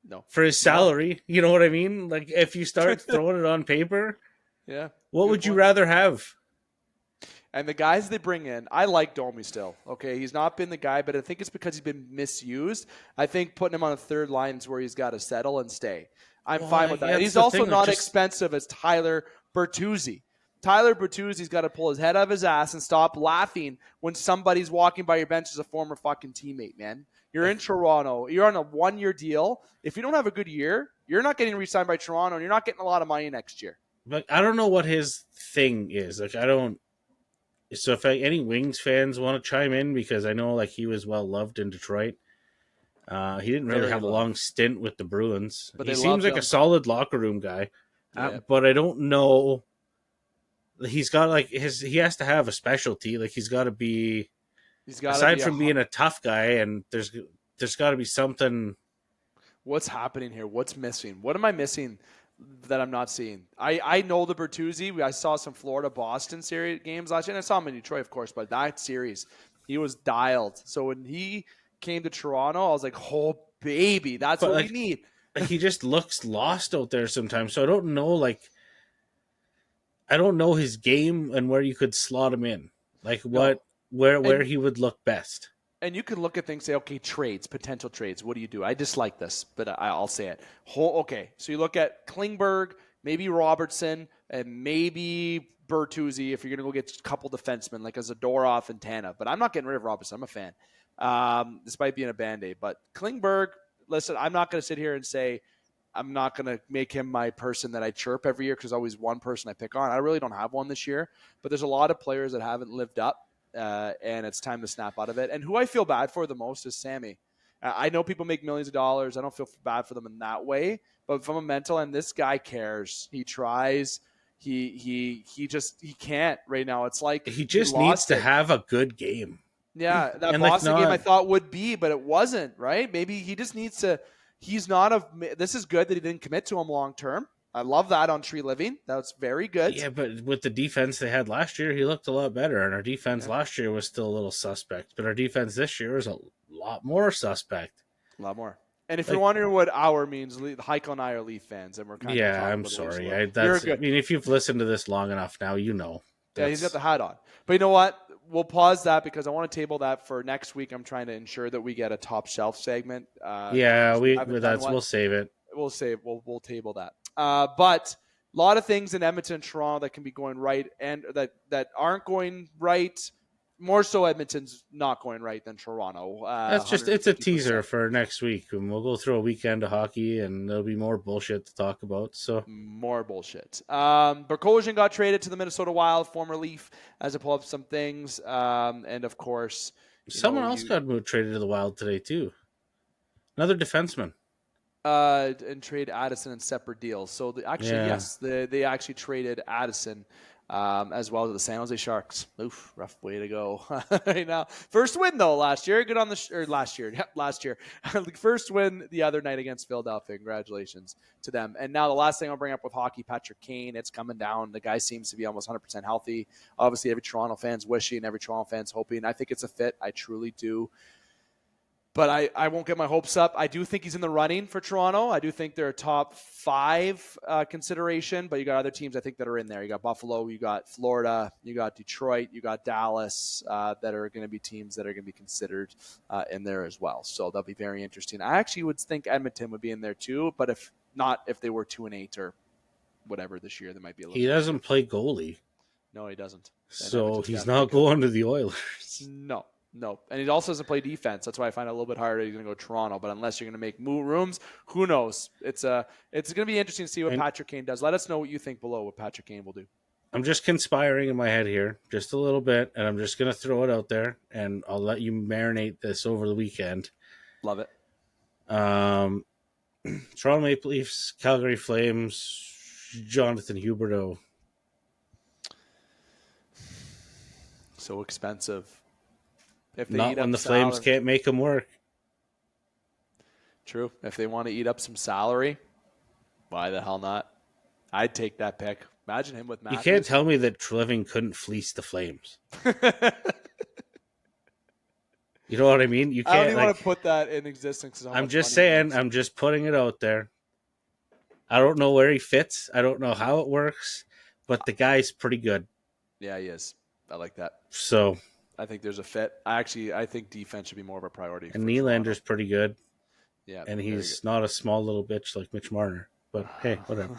No. For his salary. You know what I mean? Like, if you start throwing it on paper, what would you rather have? And the guys they bring in, I like Domi still. Okay, he's not been the guy, but I think it's because he's been misused. I think putting him on a third line is where he's got to settle and stay. I'm fine with that. And he's also not expensive as Tyler Bertuzzi. Tyler Bertuzzi's got to pull his head out of his ass and stop laughing when somebody's walking by your bench as a former fucking teammate, man. You're in Toronto. You're on a 1-year deal. If you don't have a good year, you're not getting re-signed by Toronto, and you're not getting a lot of money next year. But I don't know what his thing is. Like, I don't. So if any Wings fans want to chime in, because I know like he was well loved in Detroit. He didn't really have a long stint with the Bruins. But he seems like a solid locker room guy. But I don't know. He's got like he has to have a specialty. Like he's got to be. Aside from being a tough guy, and there's got to be something. What's happening here? What's missing? What am I missing that I'm not seeing? I know the Bertuzzi. I saw some Florida-Boston series games last year, and I saw him in Detroit, of course, but that series, he was dialed. So when he came to Toronto, I was like, oh, baby, that's what we need. He just looks lost out there sometimes, so I don't know his game and where you could slot him in. Like where he would look best. And you can look at things, say, okay, potential trades. What do you do? I dislike this, but I'll say it. Okay, so you look at Klingberg, maybe Robertson, and maybe Bertuzzi if you're going to go get a couple defensemen like a Zadorov and Tanev. But I'm not getting rid of Robertson. I'm a fan, despite being a Band-Aid. But Klingberg, listen, I'm not going to sit here and say I'm not going to make him my person that I chirp every year because there's always one person I pick on. I really don't have one this year. But there's a lot of players that haven't lived up. And it's time to snap out of it. And who I feel bad for the most is Sammy. I know people make millions of dollars. I don't feel bad for them in that way. But from a mental end, this guy cares. He tries. He can't right now. It's like he just needs to have a good game. Yeah, that and Boston game I thought would be, but it wasn't, right? Maybe he just needs to – this is good that he didn't commit to him long term. I love that on Tree Living. That's very good. Yeah, but with the defense they had last year, he looked a lot better. And our defense last year was still a little suspect. But our defense this year is a lot more suspect. A lot more. And if you're wondering what our means, Hykel and I are Leaf fans, and we're kind of I'm sorry. You're good. I mean, if you've listened to this long enough now, you know. Yeah, he's got the hat on. But you know what? We'll pause that because I want to table that for next week. I'm trying to ensure that we get a top shelf segment. We'll save it. We'll table that. But a lot of things in Edmonton and Toronto that can be going right and that aren't going right. More so Edmonton's not going right than Toronto. It's a teaser for next week. And we'll go through a weekend of hockey and there'll be more bullshit to talk about. So more bullshit. Berkosian got traded to the Minnesota Wild, former Leaf, as I pull up some things. And of course, someone else got traded to the Wild today too. Another defenseman. And trade Addison in separate deals. So they actually traded Addison. As well as the San Jose Sharks. Oof, rough way to go right now. First win though last year. Good on last year. Yep, last year. First win the other night against Philadelphia. Congratulations to them. And now the last thing I'll bring up with hockey, Patrick Kane. It's coming down. The guy seems to be almost 100% healthy. Obviously, every Toronto fan's wishing, every Toronto fan's hoping. I think it's a fit. I truly do. But I won't get my hopes up. I do think he's in the running for Toronto. I do think they're a top 5 consideration, but you got other teams I think that are in there. You got Buffalo, you got Florida, you got Detroit, you got Dallas that are going to be teams that are going to be considered in there as well. So that'll be very interesting. I actually would think Edmonton would be in there too, but if not, if they were 2-8 or whatever this year, there might be a little. He doesn't play goalie. No, he doesn't. So he's not going to the Oilers. No, and he also doesn't play defense. That's why I find it a little bit harder. He's going to go Toronto, but unless you're going to make rooms, who knows? It's going to be interesting to see what Patrick Kane does. Let us know what you think below what Patrick Kane will do. I'm just conspiring in my head here, just a little bit, and I'm just going to throw it out there, and I'll let you marinate this over the weekend. Love it. Toronto Maple Leafs, Calgary Flames, Jonathan Huberdeau. So expensive. If not when the Flames can't make them work. True. If they want to eat up some salary, why the hell not? I'd take that pick. Imagine him with Matthews. You can't tell me that Treliving couldn't fleece the Flames. You know what I mean? You can't. I don't even want to put that in existence. I'm just saying. I'm just putting it out there. I don't know where he fits. I don't know how it works, but the guy's pretty good. Yeah, he is. I like that. So I think there's a fit. I think defense should be more of a priority. And Nylander's pretty good. Yeah. And he's not a small little bitch like Mitch Marner. But hey, whatever.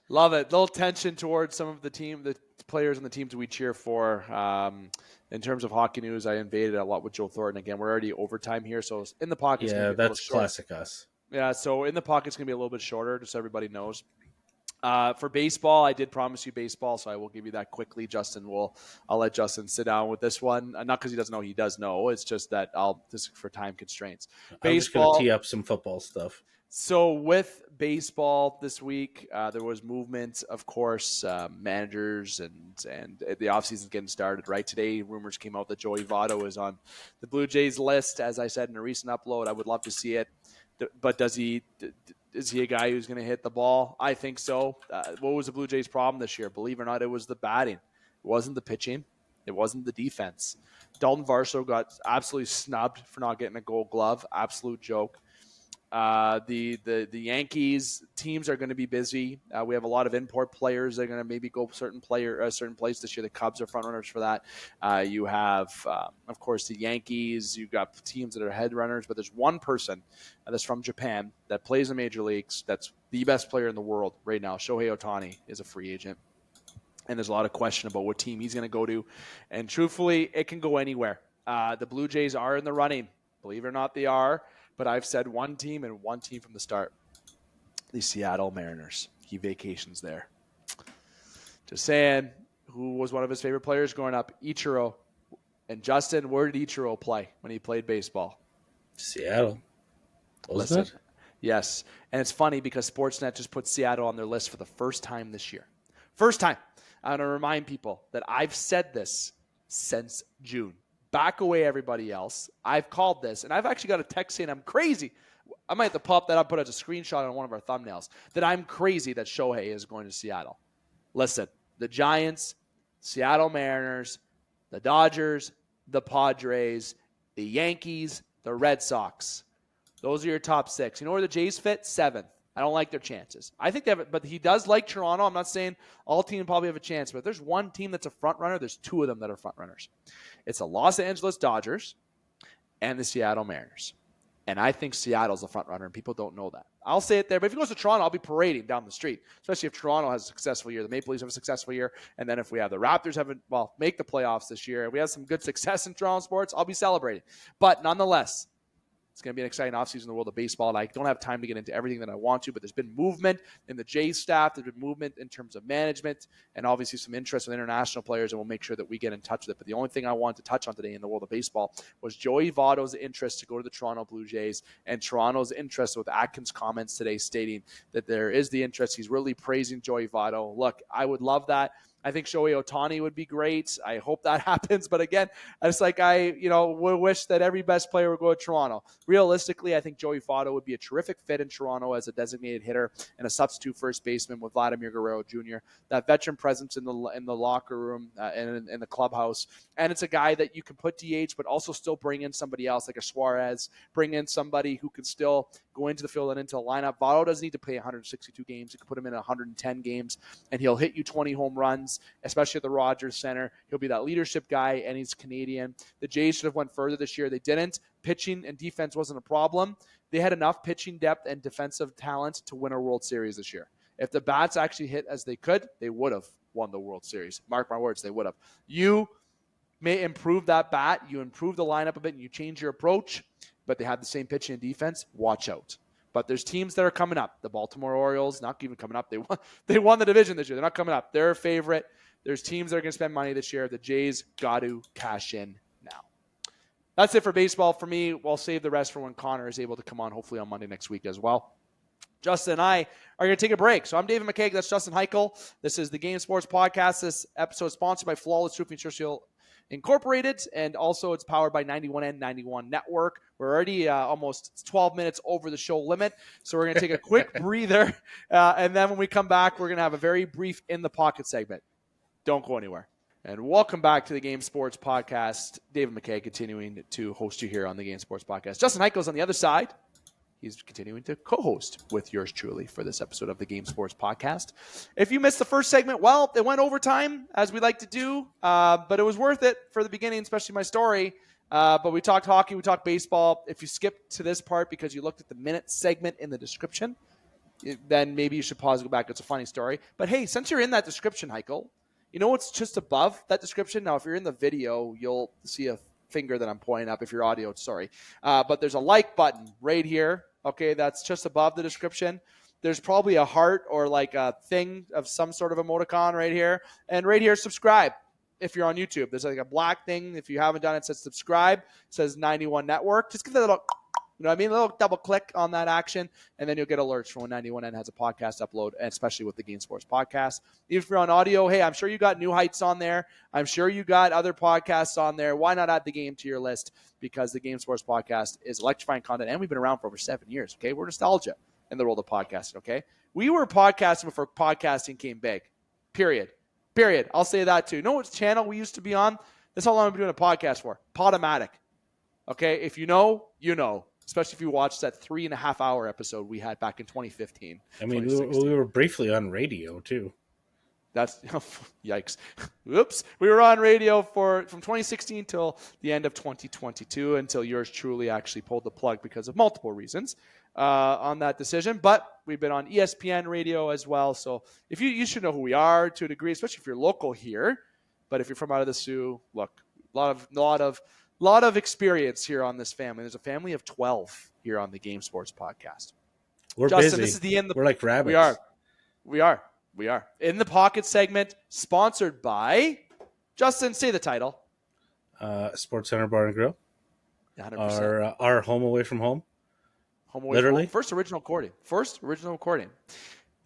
Love it. Little tension towards some of the players and the teams we cheer for. In terms of hockey news, I invaded a lot with Joe Thornton. Again, we're already overtime here, so in the pocket. Yeah, that's classic us. Yeah, so in the pocket, it's going to be a little bit shorter, just so everybody knows. For baseball, I did promise you baseball, so I will give you that quickly. I'll let Justin sit down with this one. Not because he doesn't know, he does know. It's just that just for time constraints. I'm just going to tee up some football stuff. So with baseball this week, there was movement, of course, managers and the offseason is getting started. Right today, rumors came out that Joey Votto is on the Blue Jays list. As I said in a recent upload, I would love to see it, but is he a guy who's going to hit the ball? I think so. What was the Blue Jays' problem this year? Believe it or not, it was the batting. It wasn't the pitching. It wasn't the defense. Dalton Varsho got absolutely snubbed for not getting a Gold Glove. Absolute joke. The Yankees teams are going to be busy. We have a lot of import players that are going to maybe go a certain place this year. The Cubs are front runners for that. You have, of course, the Yankees. You've got teams that are head runners, but there's one person that's from Japan that plays in major leagues. That's the best player in the world right now. Shohei Ohtani is a free agent. And there's a lot of question about what team he's going to go to. And truthfully, it can go anywhere. The Blue Jays are in the running. Believe it or not, they are. But I've said one team and one team from the start. The Seattle Mariners. He vacations there. Just saying, who was one of his favorite players growing up? Ichiro. And Justin, where did Ichiro play when he played baseball? Seattle. Listen, yes. And it's funny because Sportsnet just put Seattle on their list for the first time this year. First time. I want to remind people that I've said this since June. Back away, everybody else. I've called this, and I've actually got a text saying I'm crazy. I might have to pop that up, put as a screenshot on one of our thumbnails, that I'm crazy that Shohei is going to Seattle. Listen, the Giants, Seattle Mariners, the Dodgers, the Padres, the Yankees, the Red Sox. Those are your top 6. You know where the Jays fit? 7th. I don't like their chances. I think they have, but he does like Toronto. I'm not saying all teams probably have a chance, but if there's one team that's a front runner, there's 2 of them that are front runners. It's the Los Angeles Dodgers and the Seattle Mariners. And I think Seattle's the front runner, and people don't know that. I'll say it there, but if he goes to Toronto, I'll be parading down the street, especially if Toronto has a successful year, the Maple Leafs have a successful year, and then if we have the Raptors make the playoffs this year, if we have some good success in Toronto sports, I'll be celebrating. But nonetheless, it's going to be an exciting offseason in the world of baseball. And I don't have time to get into everything that I want to, but there's been movement in the Jays staff. There's been movement in terms of management and obviously some interest in international players, and we'll make sure that we get in touch with it. But the only thing I wanted to touch on today in the world of baseball was Joey Votto's interest to go to the Toronto Blue Jays and Toronto's interest with Atkins' comments today stating that there is the interest. He's really praising Joey Votto. Look, I would love that. I think Shohei Ohtani would be great. I hope that happens. But again, it's like would wish that every best player would go to Toronto. Realistically, I think Joey Votto would be a terrific fit in Toronto as a designated hitter and a substitute first baseman with Vladimir Guerrero Jr. That veteran presence in the locker room and in the clubhouse. And it's a guy that you can put DH, but also still bring in somebody else like a Suarez, bring in somebody who can still go into the field and into the lineup. Votto doesn't need to play 162 games. You can put him in 110 games, and he'll hit you 20 home runs, especially at the Rogers Center. He'll be that leadership guy, and he's Canadian. The Jays should have went further this year. They didn't. Pitching and defense wasn't a problem. They had enough pitching depth and defensive talent to win a World Series this year. If the bats actually hit as they could, they would have won the World Series. Mark my words, they would have. You may improve that bat. You improve the lineup a bit, and you change your approach, but they have the same pitching and defense. Watch out. But there's teams that are coming up. The Baltimore Orioles, not even coming up. They won the division this year. They're not coming up. They're a favorite. There's teams that are going to spend money this year. The Jays got to cash in now. That's it for baseball for me. We'll save the rest for when Connor is able to come on, hopefully on Monday next week as well. Justin and I are going to take a break. So I'm David McKay. That's Justin Hykel. This is the Game Sports Podcast. This episode is sponsored by Flawless Roofing Churchill Incorporated, and also it's powered by 91N 91 Network. We're already almost 12 minutes over the show limit, so we're going to take a quick breather, and then when we come back, we're going to have a very brief In the Pocket segment. Don't go anywhere. And welcome back to the Game Sports Podcast. David McKay continuing to host you here on the Game Sports Podcast. Justin Hykel's on the other side. He's continuing to co-host with yours truly for this episode of the Game Sports Podcast. If you missed the first segment, well, it went overtime, as we like to do, but it was worth it for the beginning, especially my story. But we talked hockey, we talked baseball. If you skipped to this part because you looked at the minute segment in the description, then maybe you should pause and go back. It's a funny story. But hey, since you're in that description, Hykel, you know what's just above that description? Now, if you're in the video, you'll see a finger that I'm pointing up. If you're audio, sorry. But there's a like button right here. Okay, that's just above the description. There's probably a heart or like a thing of some sort of emoticon right here. And right here, subscribe if you're on YouTube. There's like a black thing. If you haven't done it, it says subscribe. It says 91 Network. Just give that a little, you know what I mean? A little double click on that action, and then you'll get alerts from when 91N has a podcast upload, and especially with the Game Sports Podcast. Even if you're on audio, hey, I'm sure you got New Heights on there. I'm sure you got other podcasts on there. Why not add the game to your list? Because the Game Sports Podcast is electrifying content, and we've been around for over 7 years, okay? We're nostalgia in the world of podcasting, okay? We were podcasting before podcasting came big, period. I'll say that too. You know what channel we used to be on? That's how long I've been doing a podcast for. Podomatic, okay? If you know, you know. Especially if you watched that 3.5-hour episode we had back in 2015. I mean, we were briefly on radio, too. That's yikes. Oops. We were on radio from 2016 till the end of 2022 until yours truly actually pulled the plug because of multiple reasons on that decision. But we've been on ESPN radio as well. So if you should know who we are to a degree, especially if you're local here. But if you're from out of the Sioux, look, a lot of experience here on this family. There's a family of 12 here on the Game Sports Podcast. We're Justin, busy. This is the end. We're like rabbits. We are. In the Pocket segment, sponsored by, Justin, say the title. Sports Center Bar and Grill. 100%. Our home away from home. Home away Literally? from home. First original recording.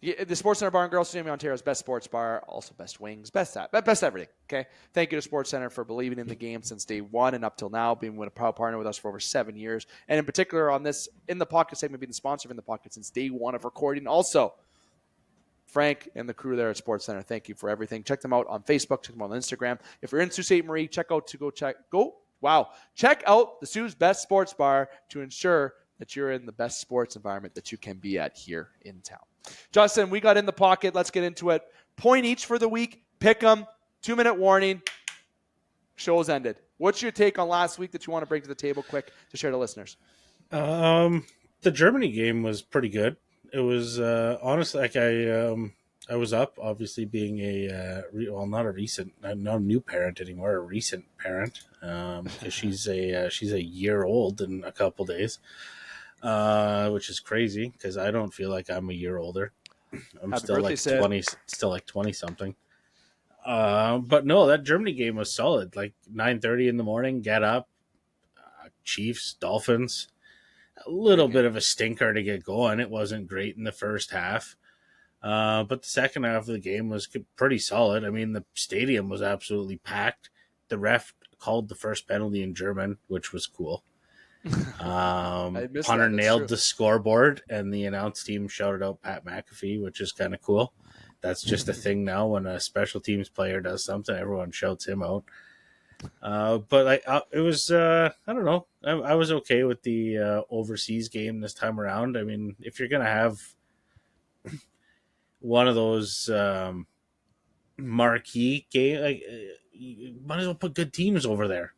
Yeah, the Sports Center Bar and Grill, Miami, Ontario's best sports bar, also best wings, best everything. Okay, thank you to Sports Center for believing in the game since day one and up till now, being a proud partner with us for over 7 years, and in particular on this In the Pocket segment, being the sponsor of In the Pocket since day one of recording. Also, Frank and the crew there at Sports Center, thank you for everything. Check them out on Facebook, check them out on Instagram. If you're in Sault Ste. Marie, check out the Sioux's Best Sports Bar to ensure that you're in the best sports environment that you can be at here in town. Justin, we got In the Pocket. Let's get into it. Point each for the week. Pick them. 2-minute warning. Show's ended. What's your take on last week that you want to bring to the table quick to share to listeners? The Germany game was pretty good. It was honestly like I was up, obviously being not a new parent anymore, a recent parent, because she's a year old in a couple days. Which is crazy because I don't feel like I'm a year older. I'm Happy still birthday, like Sid. 20, still like 20 something. But no, that Germany game was solid. Like 9:30 in the morning, get up, Chiefs, Dolphins. A little bit of a stinker to get going. It wasn't great in the first half, but the second half of the game was pretty solid. I mean, the stadium was absolutely packed. The ref called the first penalty in German, which was cool. Punter nailed the scoreboard, and the announce team shouted out Pat McAfee, which is kind of cool. That's just a thing now. When a special teams player does something, everyone shouts him out. But it was I don't know. I was okay with the overseas game this time around. I mean, if you're gonna have one of those marquee game, like you might as well put good teams over there.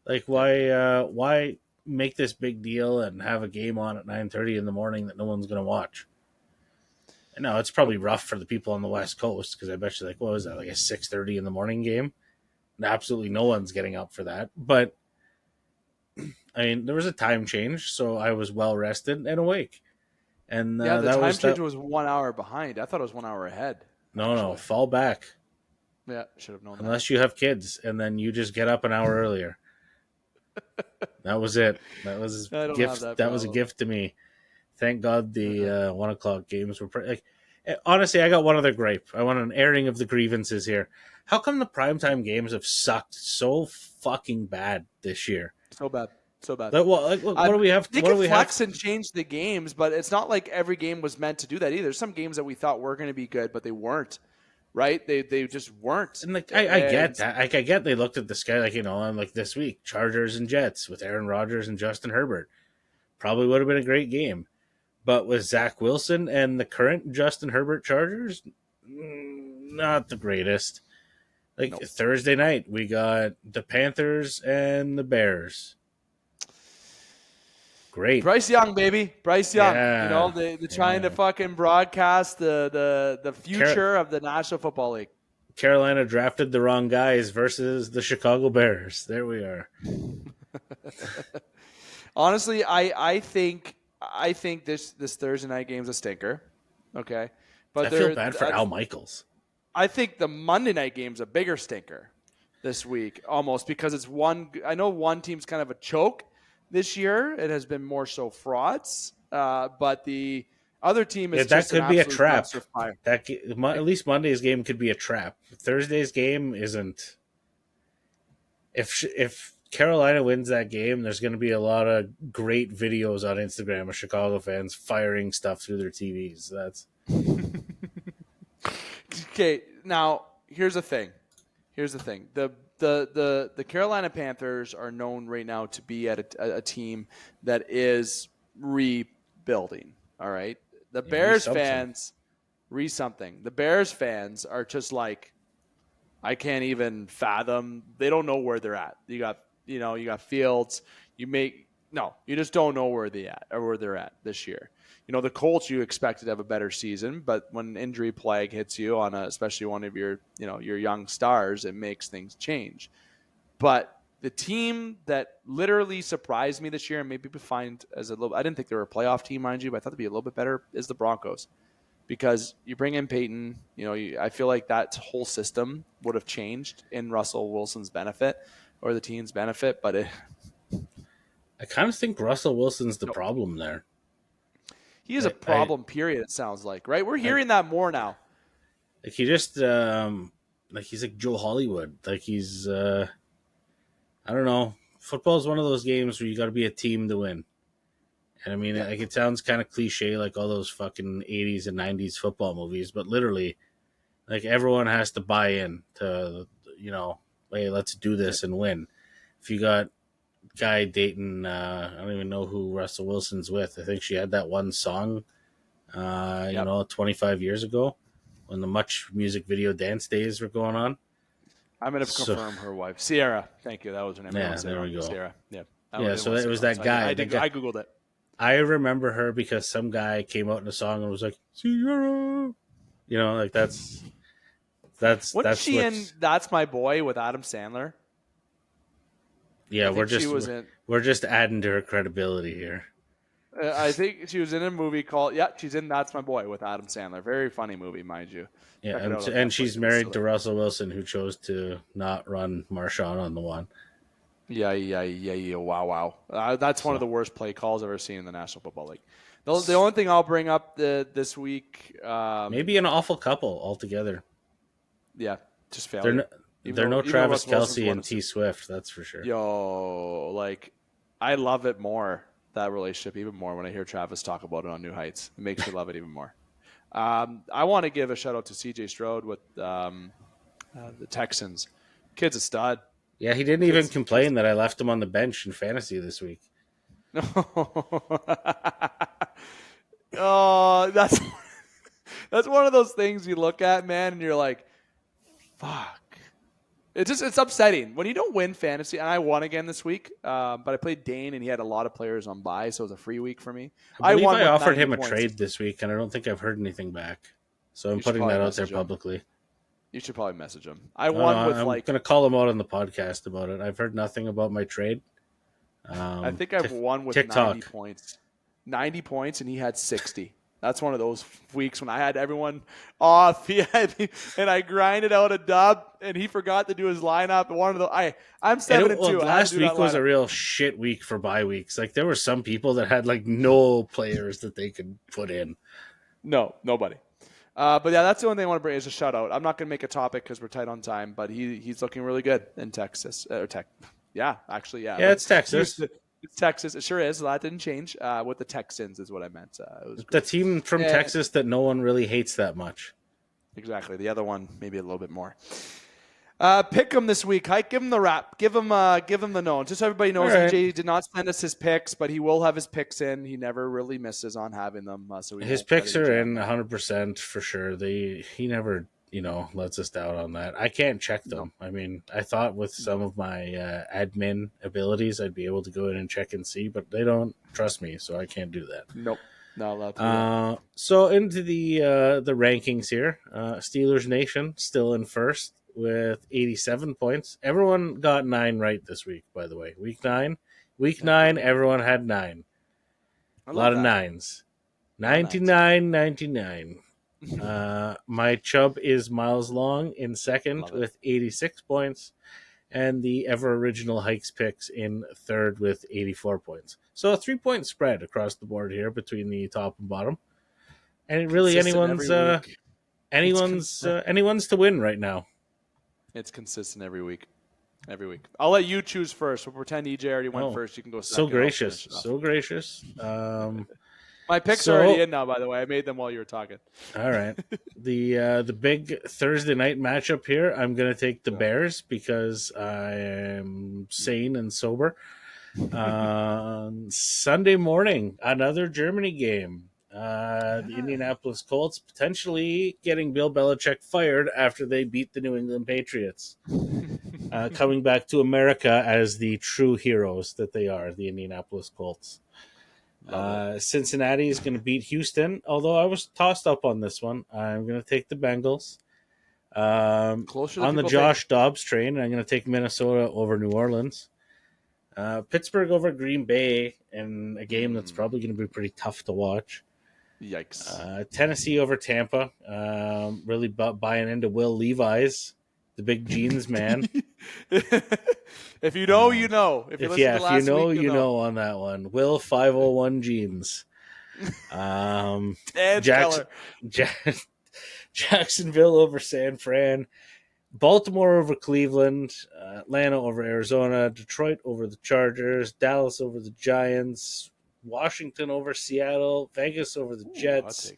Like why make this big deal and have a game on at 9:30 in the morning that no one's going to watch? And now it's probably rough for the people on the West Coast because I bet you what was that, like a 6:30 in the morning game? And absolutely no one's getting up for that. But I mean, there was a time change, so I was well rested and awake. And the time change was 1 hour behind. I thought it was 1 hour ahead. No, fall back. Yeah, should have known. Unless you have kids, and then you just get up an hour earlier. That was it. That was a gift. That was a gift to me. Thank God the 1 o'clock games were pretty. Honestly, I got one other gripe. I want an airing of the grievances here. How come the primetime games have sucked so fucking bad this year? So bad. What do we have? They can flex and change the games, but it's not like every game was meant to do that either. Some games that we thought were going to be good, but they weren't. Right? They just weren't. And I get that. I get they looked at the sky I'm like this week, Chargers and Jets with Aaron Rodgers and Justin Herbert. Probably would have been a great game. But with Zach Wilson and the current Justin Herbert Chargers, not the greatest. Thursday night, we got the Panthers and the Bears. Great. Bryce Young, baby. Bryce Young. Yeah, they're trying to fucking broadcast the future of the National Football League. Carolina drafted the wrong guys versus the Chicago Bears. There we are. Honestly, I think this Thursday night game's a stinker. Okay. But I feel bad for Al Michaels. I think the Monday night game's a bigger stinker this week, almost, because it's one. I know one team's kind of a choke this year. It has been more so frauds, but the other team is that could be a trap. At least Monday's game could be a trap. Thursday's game isn't. If Carolina wins that game, there's going to be a lot of great videos on Instagram of Chicago fans firing stuff through their TVs. That's okay. Now here's the thing. The Carolina Panthers are known right now to be at a team that is rebuilding. All right. The Bears fans something. The Bears fans are just like, I can't even fathom. They don't know where they're at. You got Fields. You just don't know where they're at this year. The Colts, you expected to have a better season, but when injury plague hits you on especially one of your young stars, it makes things change. But the team that literally surprised me this year, and maybe find as a little, I didn't think they were a playoff team, mind you, but I thought they'd be a little bit better, is the Broncos. Because you bring in Peyton, I feel like that whole system would have changed in Russell Wilson's benefit or the team's benefit, but I kind of think Russell Wilson's the problem there. He is a problem, period, it sounds like, right? We're hearing that more now. Like he just he's like Joe Hollywood. Like he's I don't know. Football is one of those games where you got to be a team to win. And I mean, like it sounds kind of cliche, like all those fucking 80s and 90s football movies, but literally, like everyone has to buy in to, hey, let's do this and win. If you got guy dating, I don't even know who Russell Wilson's with. I think she had that one song, 25 years ago when the Much Music Video dance days were going on. I'm going to confirm her wife. Sierra. Thank you. That was her name. Yeah, there we go. Sierra. Yeah. So it was that guy. I Googled it. I remember her because some guy came out in a song and was like, Sierra. Like that's Wasn't she in That's My Boy with Adam Sandler? Yeah, we're just adding to her credibility here. I think she was in a movie called she's in That's My Boy with Adam Sandler. Very funny movie, mind you. Yeah, and she's married to Russell Wilson, who chose to not run Marshawn on the one. Yeah. Wow. That's one of the worst play calls I've ever seen in the National Football League. The only thing I'll bring up this week, maybe an awful couple altogether. Yeah, just failure. They're no Travis Kelce and T Swift, that's for sure. I love it more, that relationship, even more when I hear Travis talk about it on New Heights. It makes me love it even more. I want to give a shout out to CJ Stroud with the Texans. Kid's a stud. Yeah, he didn't even complain that I left him on the bench in fantasy this week. Oh, that's one of those things you look at, man, and you're like, fuck. It's upsetting when you don't win fantasy. And I won again this week, but I played Dane, and he had a lot of players on bye, so it was a free week for me. I offered him a trade this week, and I don't think I've heard anything back. So I'm putting that out there publicly. You should probably message him. I'm going to call him out on the podcast about it. I've heard nothing about my trade. I think I've won with TikTok. 90 points. 90 points, and he had 60. That's one of those weeks when I had everyone off. And I grinded out a dub, and he forgot to do his lineup. I'm 7-2. Last week was a real shit week for bye weeks. Like there were some people that had like no players that they could put in. No, nobody. But yeah, that's the only thing I want to bring is a shout out. I'm not going to make a topic because we're tight on time, but he's looking really good in Texas. Yeah, actually, yeah. Yeah, it's Texas. It's Texas. It sure is. That didn't change. With the Texans is what I meant. It was the team from Texas that no one really hates that much. Exactly. The other one, maybe a little bit more. Pick him this week. Hike, give him the wrap. Give him the known. Just so everybody knows, EJ did not send us his picks, but he will have his picks in. He never really misses on having them. So his picks are in 100% for sure. He never, lets us down on that. I can't check them. No. I mean, I thought with some of my admin abilities, I'd be able to go in and check and see, but they don't trust me, so I can't do that. Nope. Not allowed to do that. So into the rankings here, Steelers Nation still in first with 87 points. Everyone got 9 right this week, by the way. Week 9, everyone had 9. A lot of 9s. 99. My Chubb is Miles Long in second with 86 points, and the ever original Hikes picks in third with 84 points. So a 3-point spread across the board here between the top and bottom, and really anyone's to win right now. It's consistent every week. I'll let you choose first. We'll pretend EJ already went first. You can go second. So gracious. My picks are already in now, by the way. I made them while you were talking. All right. The big Thursday night matchup here, I'm going to take the Bears because I am sane and sober. Sunday morning, another Germany game. The Indianapolis Colts potentially getting Bill Belichick fired after they beat the New England Patriots. Coming back to America as the true heroes that they are, the Indianapolis Colts. Cincinnati is going to beat Houston, although I was tossed up on this one. I'm going to take the Bengals. On the Josh Dobbs train, and I'm going to take Minnesota over New Orleans. Pittsburgh over Green Bay in a game that's probably going to be pretty tough to watch. Yikes. Tennessee over Tampa. Really buying into Will Levis the big jeans man. If you know, you know. If you listen to last week, you know on that one. Will 501 jeans. Dan Jackson, Jacksonville over San Fran. Baltimore over Cleveland, Atlanta over Arizona, Detroit over the Chargers, Dallas over the Giants, Washington over Seattle, Vegas over the Jets,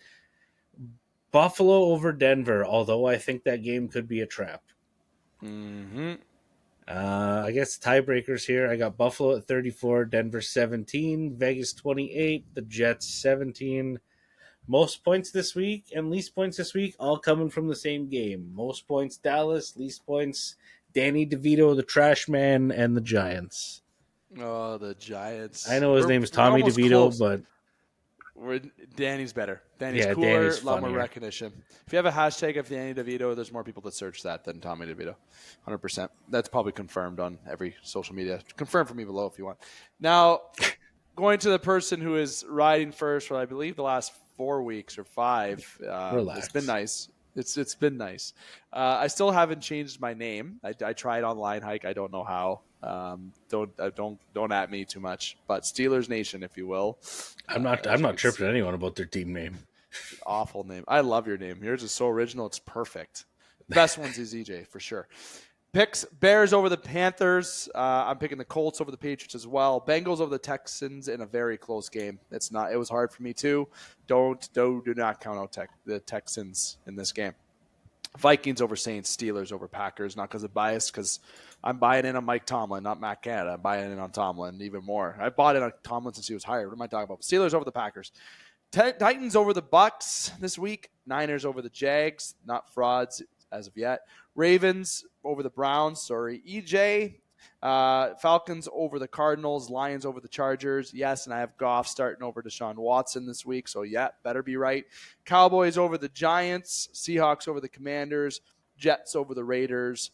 Buffalo over Denver, although I think that game could be a trap. Mm-hmm. I guess tiebreakers here. I got Buffalo at 34, Denver 17, Vegas 28, the Jets 17. Most points this week and least points this week, all coming from the same game. Most points Dallas, least points Danny DeVito, the trash man, and the Giants. Oh, the Giants. I know his name is Tommy DeVito, close. but Danny's better. Danny's cooler, Danny's a lot more funnier. recognition. If you have a hashtag of Danny DeVito, there's more people that search that than Tommy DeVito. 100%. That's probably confirmed on every social media. Confirm for me below if you want. Now, going to the person who is riding first for, I believe, the last 4 weeks or 5. Relax. It's been nice. It's been nice. I still haven't changed my name. I tried online hike. I don't know how. Don't at me too much. But Steelers Nation, if you will. I'm not tripping anyone about their team name. Awful name. I love your name. Yours is so original. It's perfect. The best one's is EJ for sure. Picks Bears over the Panthers. I'm picking the Colts over the Patriots as well. Bengals over the Texans in a very close game. It was hard for me too. Do not count out the Texans in this game. Vikings over Saints. Steelers over Packers. Not because of bias, because I'm buying in on Mike Tomlin, not Matt Canada. I'm buying in on Tomlin even more. I bought in on Tomlin since he was hired. What am I talking about? Steelers over the Packers. Titans over the Bucks this week. Niners over the Jags. Not frauds as of yet. Ravens over the Browns. Sorry, EJ. Falcons over the Cardinals. Lions over the Chargers. Yes, and I have Goff starting over Deshaun Watson this week. So, yeah, better be right. Cowboys over the Giants. Seahawks over the Commanders. Jets over the Raiders.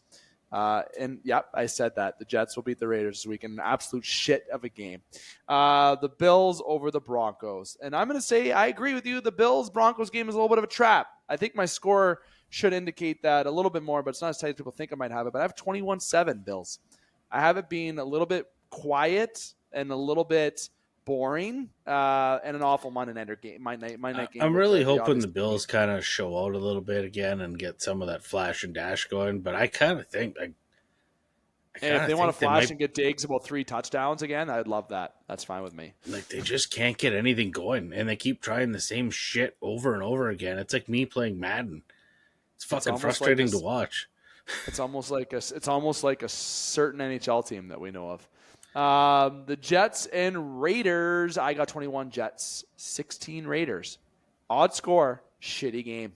And, yep, I said that. The Jets will beat the Raiders this week in an absolute shit of a game. The Bills over the Broncos. And I'm going to say I agree with you. The Bills-Broncos game is a little bit of a trap. I think my score should indicate that a little bit more, but it's not as tight as people think I might have it. But I have 21-7 Bills. I have it being a little bit quiet and a little bit boring and an awful Monday night game. I'm really hoping the Bills kind of show out a little bit again and get some of that flash and dash going, but I kind of think if they want to flash and get Diggs about 3 touchdowns again, I'd love that. That's fine with me. Like, they just can't get anything going, and they keep trying the same shit over and over again. It's like me playing Madden. It's fucking frustrating to watch. It's almost like a certain NHL team that we know of. The Jets and Raiders. I got 21 Jets, 16 Raiders. Odd score, shitty game.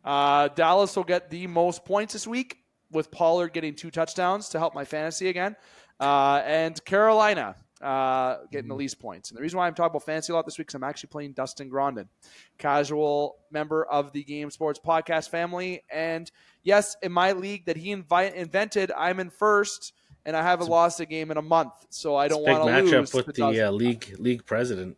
Dallas will get the most points this week, with Pollard getting 2 touchdowns to help my fantasy again. And Carolina getting the least points. And the reason why I'm talking about fantasy a lot this week is I'm actually playing Dustin Grondin, casual member of the Game Sports Podcast family. And yes, in my league that he invented, I'm in first, and I haven't lost a game in a month. So I don't want to lose. Big matchup with the league president.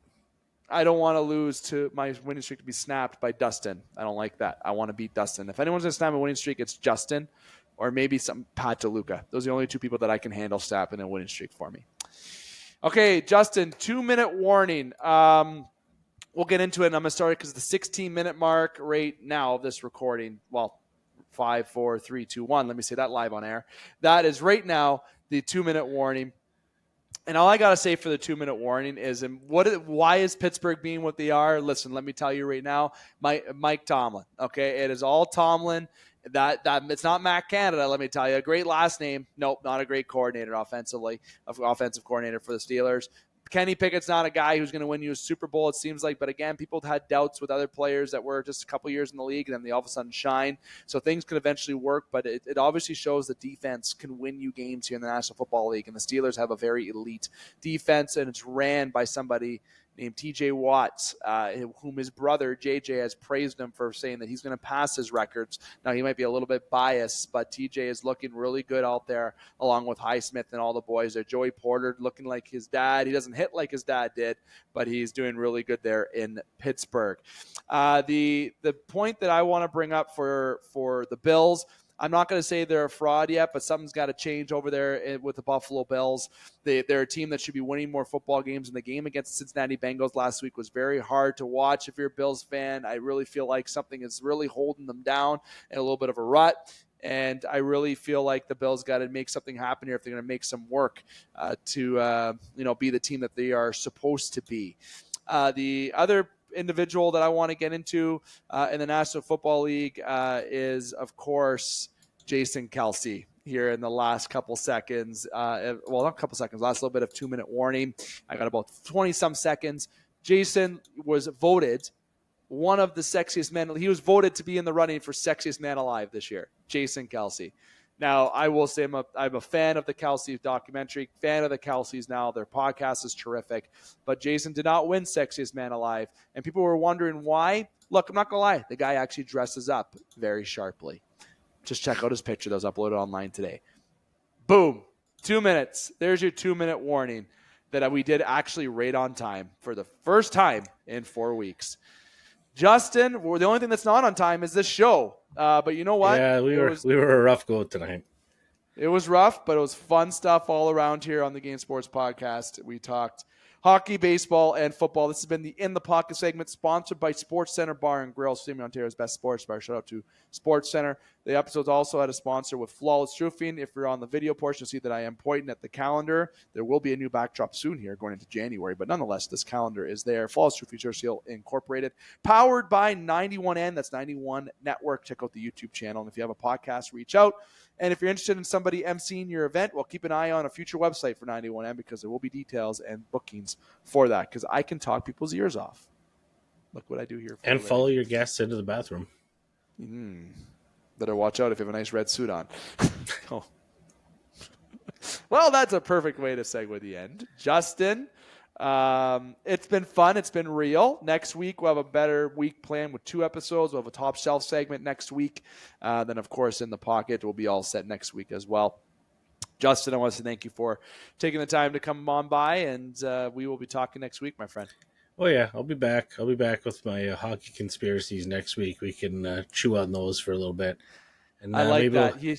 I don't want to lose to my winning streak to be snapped by Dustin. I don't like that. I want to beat Dustin. If anyone's going to snap a winning streak, it's Justin or maybe some Pat DeLuca. Those are the only 2 people that I can handle snapping a winning streak for me. Okay, Justin, 2-minute warning. We'll get into it, and I'm going to start because the 16-minute mark right now of this recording, 5, 4, 3, 2, 1. Let me say that live on air. That is right now the 2-minute warning. And all I got to say for the 2-minute warning is, why is Pittsburgh being what they are? Listen, let me tell you right now, Mike Tomlin. Okay, it is all Tomlin. That it's not Matt Canada, let me tell you. A great last name. Nope, not a great coordinator offensive coordinator for the Steelers. Kenny Pickett's not a guy who's going to win you a Super Bowl, it seems like. But again, people had doubts with other players that were just a couple years in the league, and then they all of a sudden shine. So things could eventually work, but it obviously shows that defense can win you games here in the National Football League. And the Steelers have a very elite defense, and it's ran by somebody named TJ Watts, whom his brother JJ has praised him for, saying that he's going to pass his records. Now, he might be a little bit biased, but TJ is looking really good out there, along with Highsmith and all the boys there. Joey Porter looking like his dad. He doesn't hit like his dad did, but he's doing really good there in Pittsburgh. The point that I want to bring up for the Bills, I'm not going to say they're a fraud yet, but something's got to change over there with the Buffalo Bills. They're a team that should be winning more football games, and the game against the Cincinnati Bengals last week was very hard to watch if you're a Bills fan. I really feel like something is really holding them down in a little bit of a rut. And I really feel like the Bills got to make something happen here if they're going to make some work to be the team that they are supposed to be. The other individual that I want to get into in the National Football League is, of course, Jason Kelce. Here in the last couple seconds, not a couple seconds, last little bit of 2-minute warning. I got about 20-some seconds. Jason was voted one of the sexiest men. He was voted to be in the running for sexiest man alive this year, Jason Kelce. Now, I will say I'm a fan of the Kelce documentary, fan of the Kelces now. Their podcast is terrific. But Jason did not win sexiest man alive. And people were wondering why. Look, I'm not going to lie. The guy actually dresses up very sharply. Just check out his picture that was uploaded online today. Boom. 2 minutes. There's your 2-minute warning that we did actually rate on time for the first time in 4 weeks. Justin, the only thing that's not on time is this show. But you know what? Yeah, we were a rough go tonight. It was rough, but it was fun stuff all around here on the Game Sports Podcast. We talked hockey, baseball, and football. This has been the In the Pocket segment, sponsored by Sports Center Bar and Grill, Sydney, Ontario's best sports bar. Shout out to Sports Center. The episodes also had a sponsor with Flawless Roofing. If you're on the video portion, you'll see that I am pointing at the calendar. There will be a new backdrop soon here going into January, but nonetheless, this calendar is there. Flawless Roofing Church Seal Incorporated, powered by 91N. That's 91 Network. Check out the YouTube channel. And if you have a podcast, reach out. And if you're interested in somebody emceeing your event, well, keep an eye on a future website for 91M because there will be details and bookings for that because I can talk people's ears off. Look what I do here. And follow your guests into the bathroom. Better watch out if you have a nice red suit on. Oh. Well, that's a perfect way to segue the end. Justin, it's been fun. It's been real. Next week, we'll have a better week planned with 2 episodes. We'll have a top shelf segment next week. Then, of course, In the Pocket will be all set next week as well. Justin, I want to say thank you for taking the time to come on by, and we will be talking next week, my friend. Oh, yeah, I'll be back. I'll be back with my hockey conspiracies next week. We can chew on those for a little bit. And I like maybe that. We'll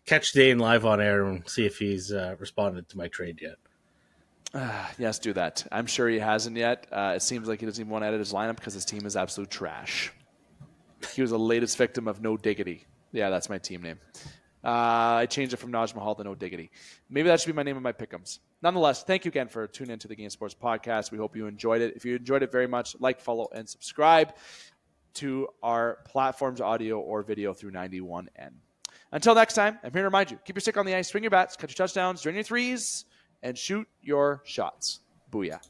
catch Dane live on air and see if he's responded to my trade yet. Yes, do that. I'm sure he hasn't yet. It seems like he doesn't even want to edit his lineup because his team is absolute trash. He was the latest victim of No Diggity. Yeah, that's my team name. I changed it from Naj Mahal to No Diggity. Maybe that should be my name of my pick'ems. Nonetheless, thank you again for tuning into the Game Sports Podcast. We hope you enjoyed it. If you enjoyed it very much, like, follow, and subscribe to our platforms, audio or video through 91N. Until next time, I'm here to remind you, keep your stick on the ice, swing your bats, catch your touchdowns, drain your threes, and shoot your shots. Booyah.